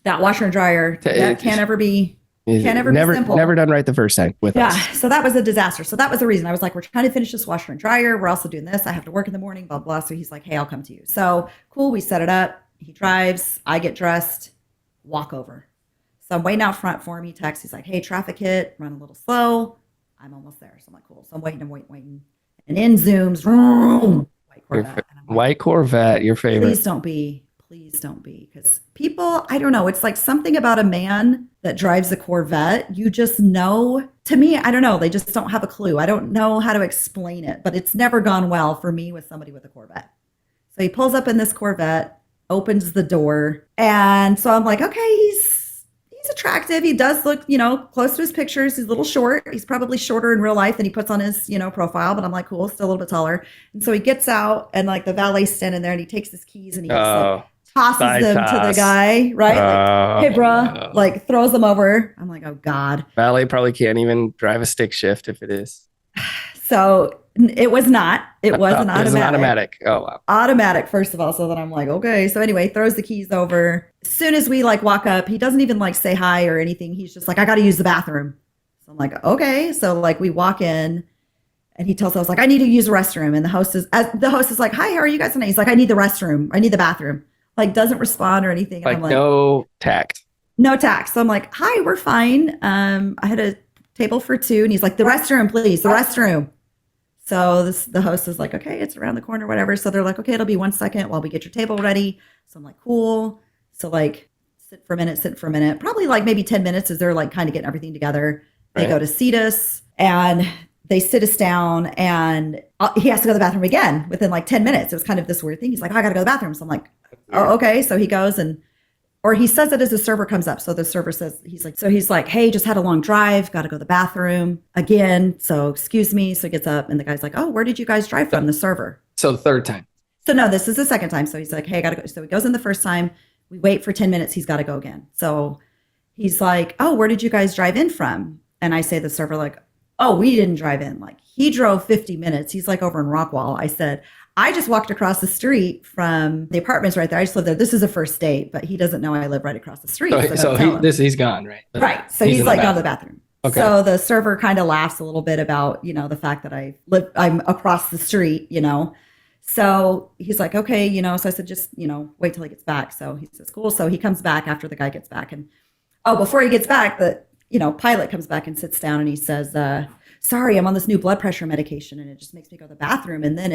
that washer and dryer. That can't ever be. Never be simple. Never done right the first time with us. Yeah, so that was a disaster. So that was the reason. I was like, we're trying to finish this washer and dryer. We're also doing this. I have to work in the morning, blah, blah. So he's like, hey, I'll come to you. So cool. We set it up. He drives. I get dressed, walk over. So I'm waiting out front for him. He texts. He's like, hey, traffic hit, run a little slow. I'm almost there. So I'm like, cool. So I'm waiting. And in zooms, white Corvette. White Corvette, your favorite. Please don't be. Because people, I don't know. It's like something about a man that drives a Corvette. You just know, to me, I don't know. They just don't have a clue. I don't know how to explain it, but it's never gone well for me with somebody with a Corvette. So he pulls up in this Corvette, opens the door. And so I'm like, okay, he's attractive. He does look, close to his pictures. He's a little short. He's probably shorter in real life than he puts on his, profile, but I'm like, cool, still a little bit taller. And so he gets out and like the valet's standing there and he takes his keys and he just tosses them to the guy, right? Like, hey, bro, like throws them over. I'm like, oh God. Valet probably can't even drive a stick shift if it is. So it was not. It was an automatic. It was an automatic. Oh, wow. Automatic, first of all. So then I'm like, okay. So anyway, throws the keys over. As soon as we like walk up, he doesn't even like say hi or anything. He's just like, I got to use the bathroom. So I'm like, okay. So like we walk in and he tells us like, I need to use the restroom. And the host is like, hi, how are you guys tonight? He's like, I need the restroom. I need the bathroom. Like doesn't respond or anything. And like, I'm like, no tact. No tact. So I'm like, hi, we're fine. I had a table for two. And he's like, the restroom, please, the restroom. So the host is like, okay, it's around the corner, whatever. So they're like, okay, it'll be 1 second while we get your table ready. So I'm like, cool. So like sit for a minute. Probably like maybe 10 minutes as they're like kind of getting everything together. They go to seat us and they sit us down and he has to go to the bathroom again within like 10 minutes. It was kind of this weird thing. He's like, oh, I got to go to the bathroom. So I'm like, oh, okay. So he goes or he says it as the server comes up. So the server says, he's like, hey, just had a long drive. Got to go to the bathroom again. So excuse me. So he gets up and the guy's like, oh, where did you guys drive from? The server. So the third time. So no, this is the second time. So he's like, hey, I got to go. So he goes in the first time. We wait for 10 minutes. He's got to go again. So he's like, oh, where did you guys drive in from? And I say the server like, oh, we didn't drive in. Like he drove 50 minutes. He's like over in Rockwall. I said, I just walked across the street from the apartments right there. I just live there. This is a first date, but he doesn't know I live right across the street. He's gone, right? Right. So he's like gone to the bathroom. Okay. So the server kind of laughs a little bit about, the fact that I'm across the street, So he's like, okay, so I said, just, wait till he gets back. So he says, cool. So he comes back after the guy gets back. And before he gets back, the, pilot comes back and sits down and he says, sorry, I'm on this new blood pressure medication and it just makes me go to the bathroom. And then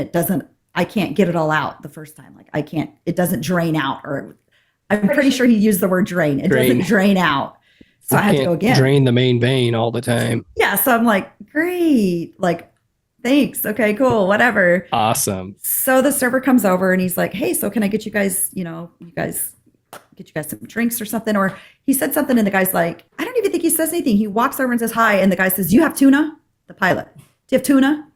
I can't get it all out the first time. Like it doesn't drain out, or I'm pretty sure he used the word drain. It doesn't drain out. So I had to go again. Drain the main vein all the time. Yeah. So I'm like, great. Like, thanks. Okay, cool. Whatever. Awesome. So the server comes over and he's like, hey, so can I get you guys, get you guys some drinks or something? Or he said something and the guy's like, I don't even think he says anything. He walks over and says hi. And the guy says, do you have tuna? The pilot, do you have tuna?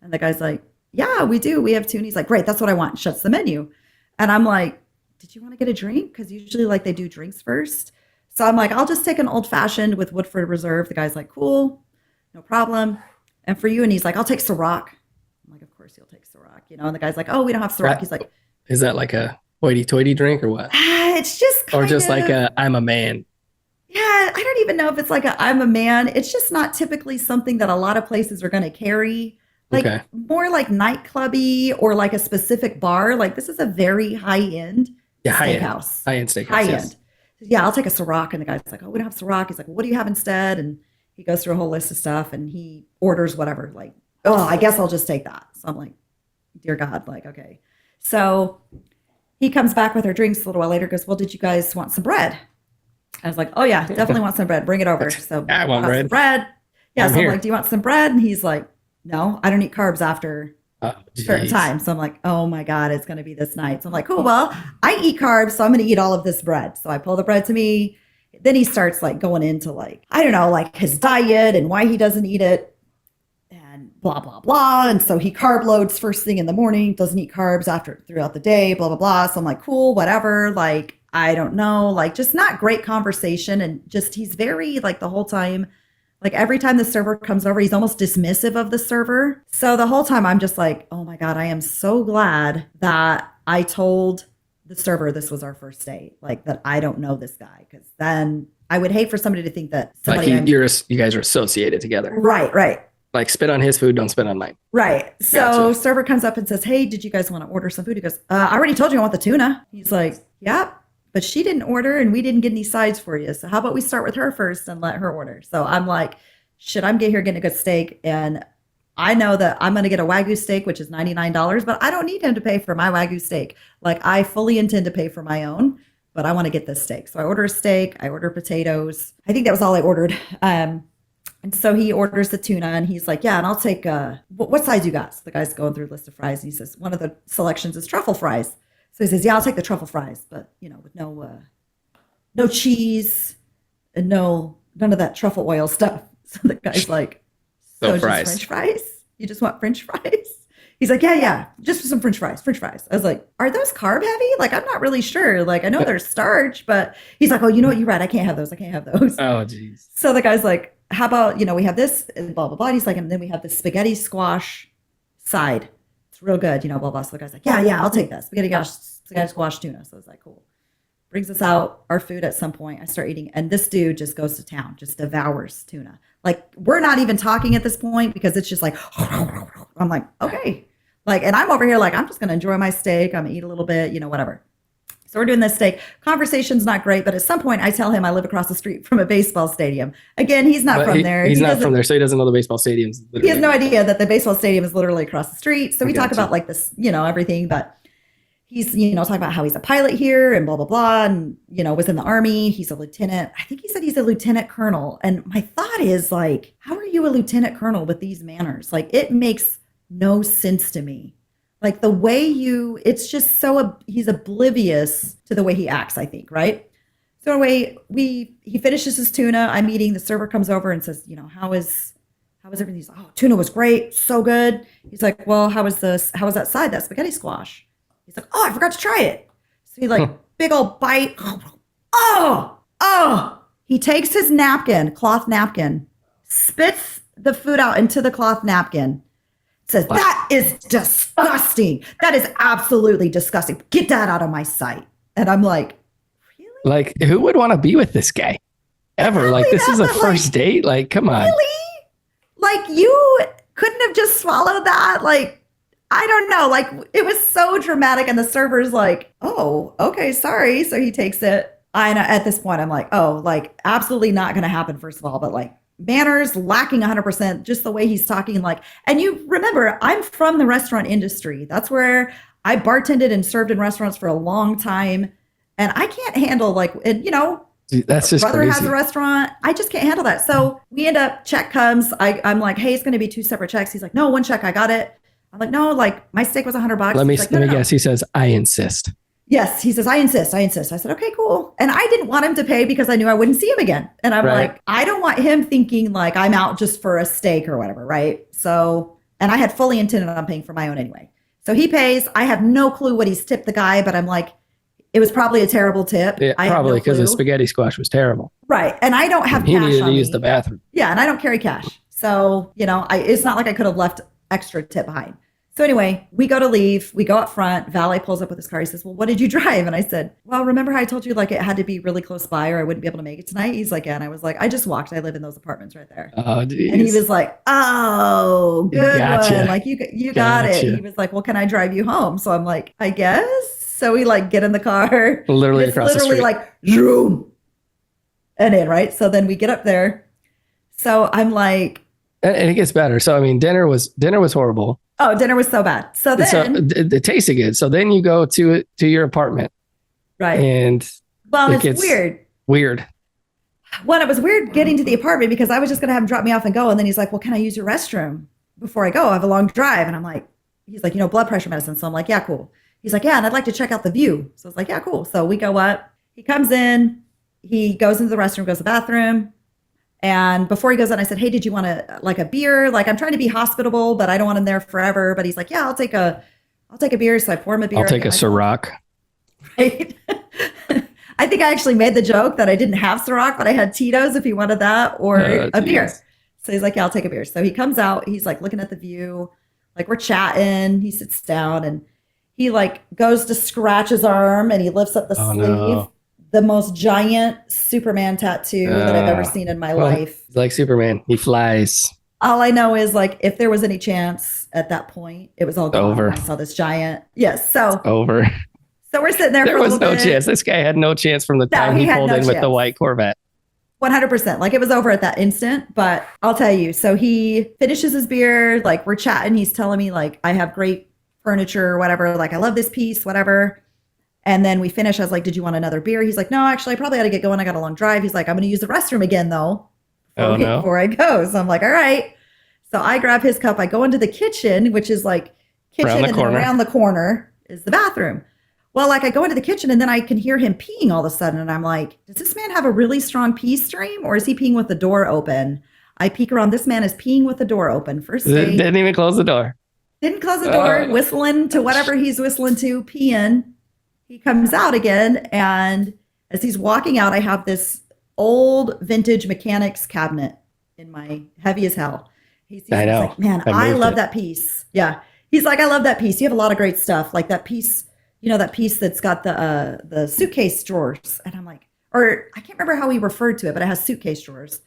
And the guy's like, yeah, we do. We have tuna. He's like, great. That's what I want. Shuts the menu. And I'm like, did you want to get a drink? Because usually like they do drinks first. So I'm like, I'll just take an old fashioned with Woodford Reserve. The guy's like, cool, no problem. And for you, and he's like, I'll take Ciroc. I'm like, of course you'll take Ciroc, And the guy's like, oh, we don't have Ciroc. He's like, is that like a hoity-toity drink or what? It's just or just like I'm a man. Yeah, I don't even know if it's like I'm a man. It's just not typically something that a lot of places are going to carry. Like Okay. more like nightclubby or like a specific bar. Like this is a very high end Yeah, steakhouse. high end steakhouse. High Yes. end. Yeah, I'll take a Ciroc. And the guy's like, oh, we don't have Ciroc. He's like, well, what do you have instead? And he goes through a whole list of stuff and he orders whatever. Like, oh, I guess I'll just take that. So I'm like, dear God, like, okay. So he comes back with our drinks a little while later, goes, well, did you guys want some bread? I was like, oh yeah, definitely want some bread. Bring it over. So I want bread. Some bread. Yeah. I'm so I'm here. like, do you want some bread? And he's like, no, I don't eat carbs after Oh, certain geez. time. So I'm like, oh my God, it's going to be this night. So I'm like, cool, well, I eat carbs, so I'm going to eat all of this bread. So I pull the bread to me. Then he starts like going into like, I don't know, like his diet and why he doesn't eat it and blah, blah, blah. And so he carb loads first thing in the morning, doesn't eat carbs after throughout the day, blah, blah, blah. So I'm like, cool, whatever. Like, I don't know, like just not great conversation. And just, he's very like the whole time, like every time the server comes over, he's almost dismissive of the server. So the whole time I'm just like, oh my God, I am so glad that I told the server this was our first date. Like that I don't know this guy. Cause then I would hate for somebody to think that somebody Like you guys are associated together. Right. Like spit on his food, don't spit on mine. Right. So Gotcha. server comes up and says, hey, did you guys want to order some food? He goes, I already told you I want the tuna. He's like, yeah, but she didn't order and we didn't get any sides for you. So how about we start with her first and let her order? So I'm like, should I get here getting a good steak? And I know that I'm going to get a Wagyu steak, which is $99, but I don't need him to pay for my Wagyu steak. Like I fully intend to pay for my own, but I want to get this steak. So I order a steak, I order potatoes. I think that was all I ordered. And so he orders the tuna and he's like, yeah, and I'll take, what size you got? So the guy's going through a list of fries and he says, one of the selections is truffle fries. So he says, yeah, I'll take the truffle fries, but with no cheese and none of that truffle oil stuff. So the guy's like, so just fries. French fries? You just want French fries? He's like, yeah, just some French fries. I was like, are those carb heavy? Like, I'm not really sure. Like, I know there's starch, but he's like, oh, you know what? You're right. I can't have those. Oh, geez. So the guy's like, how about, we have this and blah, blah, blah. And he's like, and then we have the spaghetti squash side. It's real good, blah, blah. So the guy's like, yeah, I'll take that. Spaghetti squash tuna. So it's like, cool. Brings us out our food at some point. I start eating. And this dude just goes to town, just devours tuna. Like, we're not even talking at this point because it's just like, I'm like, okay. Like, and I'm over here like, I'm just going to enjoy my steak. I'm going to eat a little bit, whatever. So we're doing this steak. Conversation's not great, but at some point I tell him I live across the street from a baseball stadium. Again, he's not from there. He's not from there, so he doesn't know the baseball stadiums. He has no idea that the baseball stadium is literally across the street. So we talk about like this, everything, but he's, talking about how he's a pilot here and blah, blah, blah. And, was in the Army. He's a lieutenant. I think he said he's a lieutenant colonel. And my thought is like, how are you a lieutenant colonel with these manners? Like, it makes no sense to me. Like the way it's just so, he's oblivious to the way he acts, I think, right? So anyway, he finishes his tuna. I'm eating. The server comes over and says, how is everything? He's like, oh, tuna was great. So good. He's like, well, how was that side, that spaghetti squash? He's like, oh, I forgot to try it. So he like, big old bite. Oh, he takes his cloth napkin, spits the food out into the cloth napkin, says, that is disgusting. That is absolutely disgusting. Get that out of my sight. And I'm like, really? Like, who would want to be with this guy ever? Like, this is a first date. Like, come on. Really? Like, you couldn't have just swallowed that? Like, I don't know. Like, it was so dramatic. And the server's like, oh, okay, sorry. So he takes it. At this point, I'm like, oh, like, absolutely not going to happen, first of all. But like, manners lacking 100%, just the way he's talking. Like, and you remember, I'm from the restaurant industry. That's where I bartended and served in restaurants for a long time. And I can't handle like, and that's just brother crazy. has a restaurant. I just can't handle that. So we end up, check comes. I'm like, hey, it's going to be 2 separate checks. He's like, no, 1 check. I got it. I'm like, no, like my steak was $100. Let me like, no. guess. He says, I insist. Yes. He says, I insist. I said, okay, cool. And I didn't want him to pay because I knew I wouldn't see him again. And I'm like, I don't want him thinking like I'm out just for a steak or whatever. Right. So, and I had fully intended on paying for my own anyway. So he pays. I have no clue what he's tipped the guy, but I'm like, it was probably a terrible tip. Yeah, probably because the spaghetti squash was terrible. Right. And I don't have he cash needed on to me. use the bathroom. Yeah. And I don't carry cash. So, it's not like I could have left extra tip behind. So anyway, we go to leave. We go up front. Valet pulls up with his car. He says, well, what did you drive? And I said, well, remember how I told you like it had to be really close by or I wouldn't be able to make it tonight? He's like, yeah. And I was like, I just walked. I live in those apartments right there. Oh, geez. And he was like, oh, good Gotcha. one. Like you got it. He was like, well, can I drive you home? So I'm like, I guess. So we like get in the car. Literally across the street. Like, zoom. And in, right? So then we get up there. So I'm like. And it gets better. So, I mean, dinner was horrible. Oh, dinner was so bad. So then it tasted good. So then you go to your apartment. Right. And it's weird. Weird. Well, it was weird getting to the apartment because I was just going to have him drop me off and go. And then he's like, well, can I use your restroom before I go? I have a long drive. And I'm like, he's like, blood pressure medicine. So I'm like, yeah, cool. He's like, yeah. And I'd like to check out the view. So I was like, yeah, cool. So we go up, he comes in, he goes into the restroom, goes to the bathroom. And before he goes in, I said, hey, did you want a beer? Like, I'm trying to be hospitable, but I don't want him there forever. But he's like, yeah, I'll take a beer. So I pour him a beer. I'll take a Ciroc. Right. I think I actually made the joke that I didn't have Ciroc, but I had Tito's if he wanted that or a beer. So he's like, yeah, I'll take a beer. So he comes out, he's like looking at the view, like we're chatting. He sits down and he like goes to scratch his arm and he lifts up the sleeve. No. The most giant Superman tattoo that I've ever seen in my life. It's like Superman. He flies. All I know is like, if there was any chance at that point, it was all gone. Over. I saw this giant. Yes. So it's over. So we're sitting there. There was no chance. This guy had no chance from the time he pulled in with the white Corvette. 100%. Like it was over at that instant, but I'll tell you. So he finishes his beer. Like we're chatting. He's telling me like, I have great furniture or whatever. Like I love this piece, whatever. And then we finish. I was like, did you want another beer? He's like, no, actually, I probably ought to get going. I got a long drive. He's like, I'm going to use the restroom again, though, before I go. So I'm like, all right. So I grab his cup. I go into the kitchen, which is like kitchen. And then around the corner is the bathroom. Well, like I go into the kitchen and then I can hear him peeing all of a sudden. And I'm like, does this man have a really strong pee stream or is he peeing with the door open? I peek around. This man is peeing with the door open. First day. Didn't even close the door. Didn't close the door. Whistling to whatever he's whistling to, peeing. He comes out again, and as he's walking out, I have this old vintage mechanics cabinet in my heavy as hell. He's like, man, I love that piece. Yeah. He's like, I love that piece. You have a lot of great stuff. Like that piece, that piece that's got the suitcase drawers. And I'm like, or I can't remember how he referred to it, but it has suitcase drawers.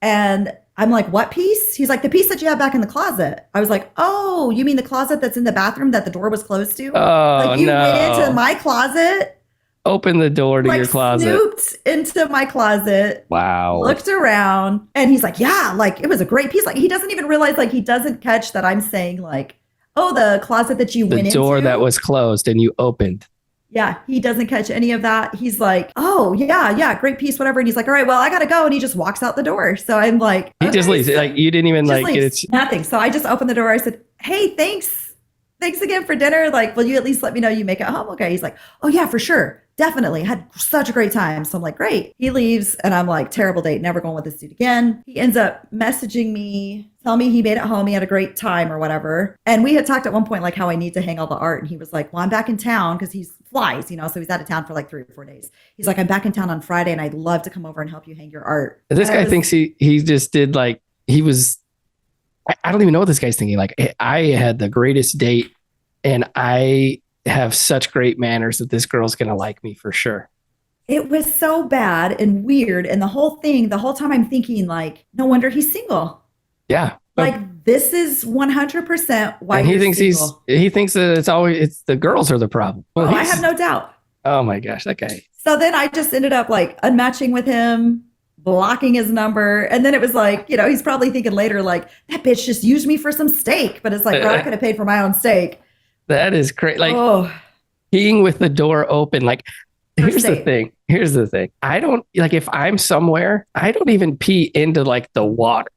And I'm like, what piece? He's like, the piece that you have back in the closet. I was like, oh, you mean the closet that's in the bathroom that the door was closed to? Oh, like you went into my closet. Open the door to your closet. Snooped into my closet. Wow. Looked around. And he's like, yeah, like it was a great piece. Like he doesn't even realize, like he doesn't catch that I'm saying like, oh, the closet that you went into. The door that was closed and you opened. Yeah, he doesn't catch any of that. He's like, oh, yeah, great piece, whatever. And he's like, all right, well, I got to go. And he just walks out the door. So I'm like, he just leaves. Like, you didn't even like it. Nothing. So I just opened the door. I said, hey, thanks again for dinner. Like, will you at least let me know you make it home? Okay. He's like, oh, yeah, for sure. Definitely. Had such a great time. So I'm like, great. He leaves and I'm like, terrible date. Never going with this dude again. He ends up messaging me, tell me he made it home. He had a great time or whatever. And we had talked at one point, like how I need to hang all the art. And he was like, well, I'm back in town because he flies, so he's out of town for like 3 or 4 days. He's like, I'm back in town on Friday and I'd love to come over and help you hang your art. This guy thinks he just did like, he was, I don't even know what this guy's thinking. Like I had the greatest date and I have such great manners that this girl's going to like me for sure. It was so bad and weird. And the whole time I'm thinking like, no wonder he's single. Yeah. Like this is 100% why he thinks single. He thinks that it's the girls are the problem. Well, I have no doubt. Oh my gosh, that guy. So then I just ended up like unmatching with him, blocking his number. And then it was like, he's probably thinking later, like that bitch just used me for some steak, but it's like, bro, I could have paid for my own steak. That is crazy. Like peeing with the door open. Like here's the thing. I don't like if I'm somewhere, I don't even pee into like the water.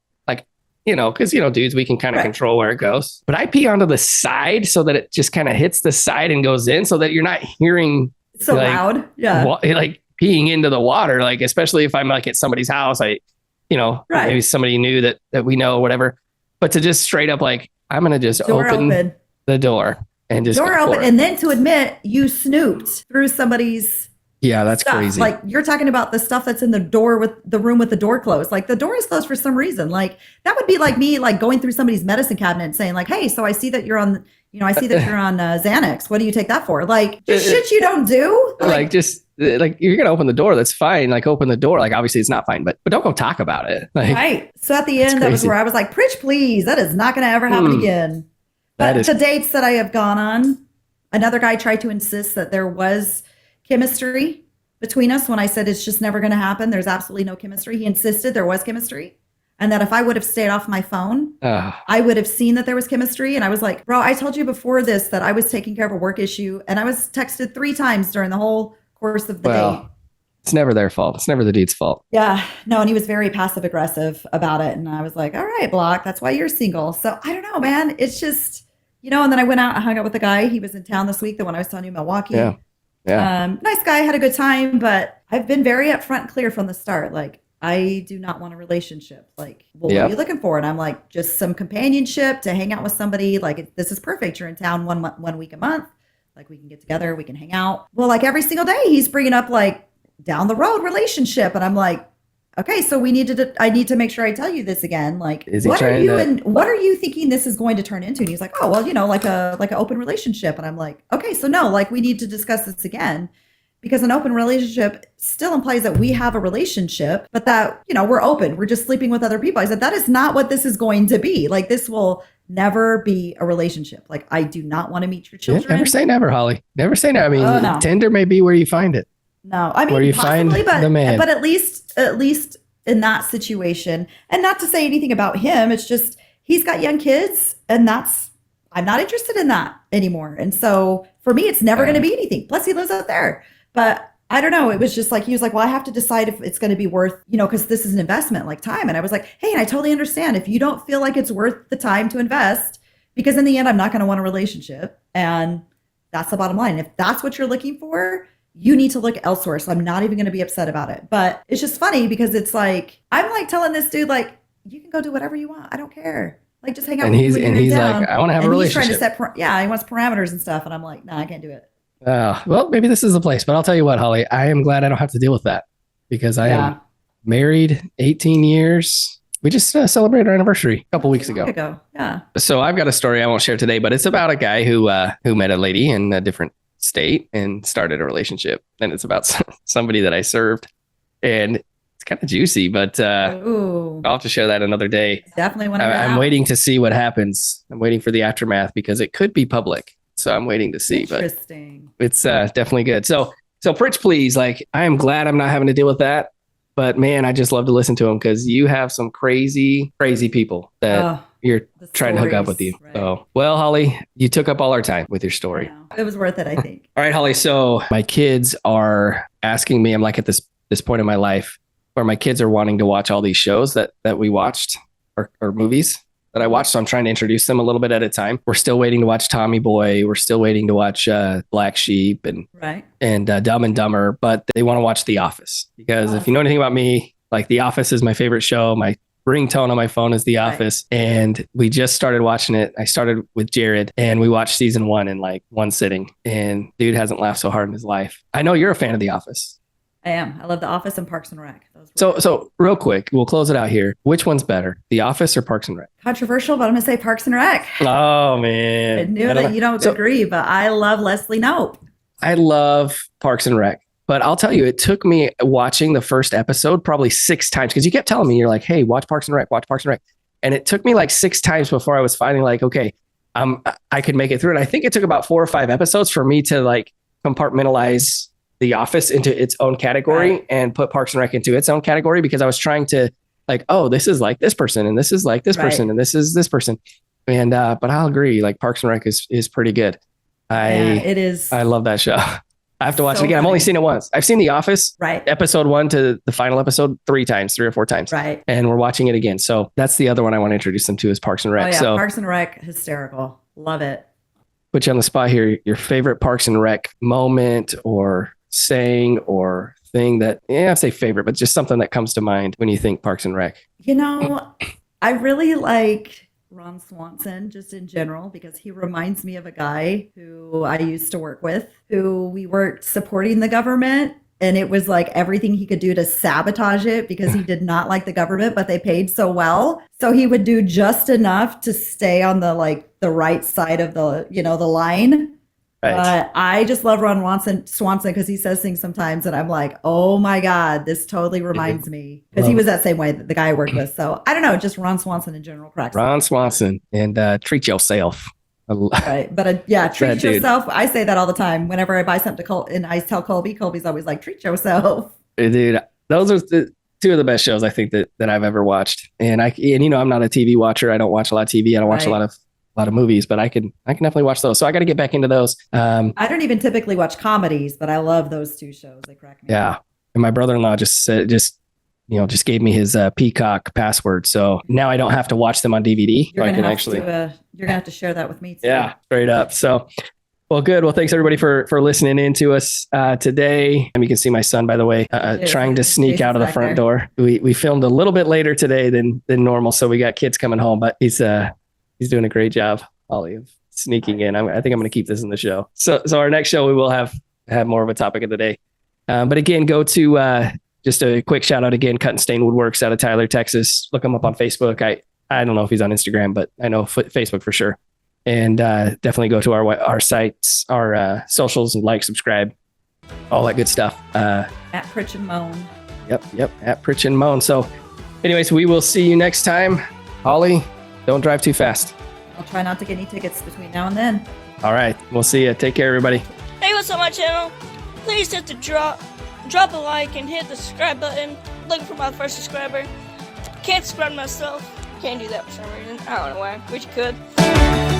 Because, dudes, we can kind of control where it goes. But I pee onto the side so that it just kind of hits the side and goes in so that you're not hearing so loud. Yeah. Like peeing into the water, like, especially if I'm like at somebody's house, maybe somebody knew that we know or whatever. But to just straight up, like, I'm going to just open the door and just door open. And then to admit you snooped through somebody's. Yeah, that's stuff. crazy. Like you're talking about the stuff that's in the door with the room with the door closed. Like the door is closed for some reason. Like that would be like me, like going through somebody's medicine cabinet and saying like, hey, so I see that you're on I see that you're on Xanax. What do you take that for? Like, just shit you don't do. Like you're going to open the door. That's fine. Like open the door. Like obviously it's not fine, but don't go talk about it. Like, right. So at the end, that was where I was like, Pritch, please, that is not going to ever happen again. But the dates that I have gone on, another guy tried to insist that there was chemistry between us when I said it's just never going to happen. There's absolutely no chemistry. He insisted there was chemistry. And that if I would have stayed off my phone, I would have seen that there was chemistry. And I was like, bro, I told you before this that I was taking care of a work issue. And I was texted 3 times during the whole course of the date. It's never their fault. It's never the dude's fault. Yeah. No, and he was very passive aggressive about it. And I was like, all right, block. That's why you're single. So I don't know, man. It's just, and then I went out and hung out with a guy. He was in town this week, the one I was telling you, Milwaukee. Yeah. Nice guy, had a good time, but I've been very upfront and clear from the start. Like, I do not want a relationship. Like, what are you looking for? And I'm like, just some companionship to hang out with somebody. Like, this is perfect. You're in town 1 week a month. Like, we can get together. We can hang out. Well, like every single day he's bringing up like down the road relationship. And I'm like, okay, so I need to make sure I tell you this again. Like, what are you thinking this is going to turn into? And he's like, oh, well, like an open relationship. And I'm like, okay, so no, like we need to discuss this again. Because an open relationship still implies that we have a relationship, but that, we're open. We're just sleeping with other people. I said, that is not what this is going to be. Like, this will never be a relationship. Like, I do not want to meet your children. Yeah, never say never, Holly. Never say never. I mean, no. Tinder may be where you find it. No, I mean, where you find the man. But at least in that situation, and not to say anything about him, it's just, he's got young kids and I'm not interested in that anymore. And so for me, it's never going to be anything. Plus he lives out there. But I don't know. It was just like, he was like, well, I have to decide if it's going to be worth, because this is an investment, like time. And I was like, hey, and I totally understand if you don't feel like it's worth the time to invest, because in the end, I'm not going to want a relationship. And that's the bottom line. If that's what you're looking for, you need to look elsewhere. So I'm not even going to be upset about it. But it's just funny because it's like, I'm like telling this dude, like, you can go do whatever you want. I don't care. Like, just hang out with me. And he's like, I want to have a relationship. He's trying to he wants parameters and stuff. And I'm like, nah, I can't do it. Well, maybe this is the place, but I'll tell you what, Holly, I am glad I don't have to deal with that because I am married 18 years. We just celebrated our anniversary a couple weeks ago. Yeah. So I've got a story I won't share today, but it's about a guy who met a lady in a different state and started a relationship. And it's about somebody that I served, and it's kind of juicy, but I'll have to share that another day. Definitely want to. I'm waiting to see what happens. I'm waiting for the aftermath because it could be public. So I'm waiting to see. Interesting. But it's definitely good. So Pritch, please, like, I am glad I'm not having to deal with that. But man, I just love to listen to them because you have some crazy people that you're trying to hook up with you. Right. So, well, Holly, you took up all our time with your story. It was worth it, I think. All right, Holly. So my kids are asking me, I'm like at this point in my life where my kids are wanting to watch all these shows that we watched or movies that I watched. So I'm trying to introduce them a little bit at a time. We're still waiting to watch Tommy Boy. We're still waiting to watch Black Sheep and Dumb and Dumber, but they want to watch The Office because if you know anything about me, like The Office is my favorite show. My ringtone on my phone is The Office. And we just started watching it. I started with Jared and we watched season 1 in like one sitting, and dude hasn't laughed so hard in his life. I know you're a fan of The Office. I am. I love The Office and Parks and Rec. So real quick, we'll close it out here. Which one's better, The Office or Parks and Rec? Controversial, but I'm going to say Parks and Rec. Oh, man. I knew that you don't agree, but I love Leslie Knope. I love Parks and Rec, but I'll tell you, it took me watching the first episode probably 6 times because you kept telling me, you're like, hey, watch Parks and Rec, watch Parks and Rec. And it took me like 6 times before I was finally like, okay, I could make it through. And I think it took about 4 or 5 episodes for me to like compartmentalize The Office into its own category and put Parks and Rec into its own category because I was trying to like, oh, this is like this person and this is like this person and this is this person. And, but I'll agree, like Parks and Rec is pretty good. It is. I love that show. I have to watch it again. I've only seen it once. I've seen The Office, episode 1 to the final episode 3 or 4 times. Right. And we're watching it again. So that's the other one I want to introduce them to is Parks and Rec. Oh, yeah. So Parks and Rec, hysterical. Love it. Put you on the spot here. Your favorite Parks and Rec moment or saying or thing that, I'd say favorite, but just something that comes to mind when you think Parks and Rec. I really like Ron Swanson just in general because he reminds me of a guy who I used to work with, who we worked supporting the government and it was like everything he could do to sabotage it because he did not like the government, but they paid so well. So he would do just enough to stay on the right side of the, the line. Right. But I just love Ron Swanson because he says things sometimes and I'm like, oh my God, this totally reminds me. Because he was that same way, that the guy I worked with. So I don't know, just Ron Swanson in general cracks. Ron Swanson and treat yourself. Right. But treat yourself. I say that all the time. Whenever I buy something and I tell Colby's always like, treat yourself. Dude, those are two of the best shows I think that I've ever watched. And I'm not a TV watcher. I don't watch a lot of TV. I don't watch a lot of movies, but I can definitely watch those. So I got to get back into those. I don't even typically watch comedies, but I love those two shows. They crack me up. And my brother-in-law just gave me his Peacock password. So now I don't have to watch them on DVD. You're going to have to share that with me too. Yeah, straight up. So, well, good. Well, thanks everybody for listening in to us today. And you can see my son, by the way, trying to sneak out of the front door. We filmed a little bit later today than normal. So we got kids coming home, but he's doing a great job, Ollie, of sneaking in. I think I'm going to keep this in the show. So our next show, we will have more of a topic of the day. But again, go to just a quick shout out again, Cut Stain Woodworks out of Tyler, Texas. Look him up on Facebook. I don't know if he's on Instagram, but I know Facebook for sure. And definitely go to our sites, our socials, and subscribe, all that good stuff. At Pritch and Moan. Yep. At Pritch and Moan. So anyways, we will see you next time. Holly, don't drive too fast. I'll try not to get any tickets between now and then. All right. We'll see you. Take care, everybody. Hey, what's up, my channel? Please hit the drop a like and hit the subscribe button. Looking for my first subscriber. Can't subscribe myself. Can't do that for some reason. I don't know why. Wish you could.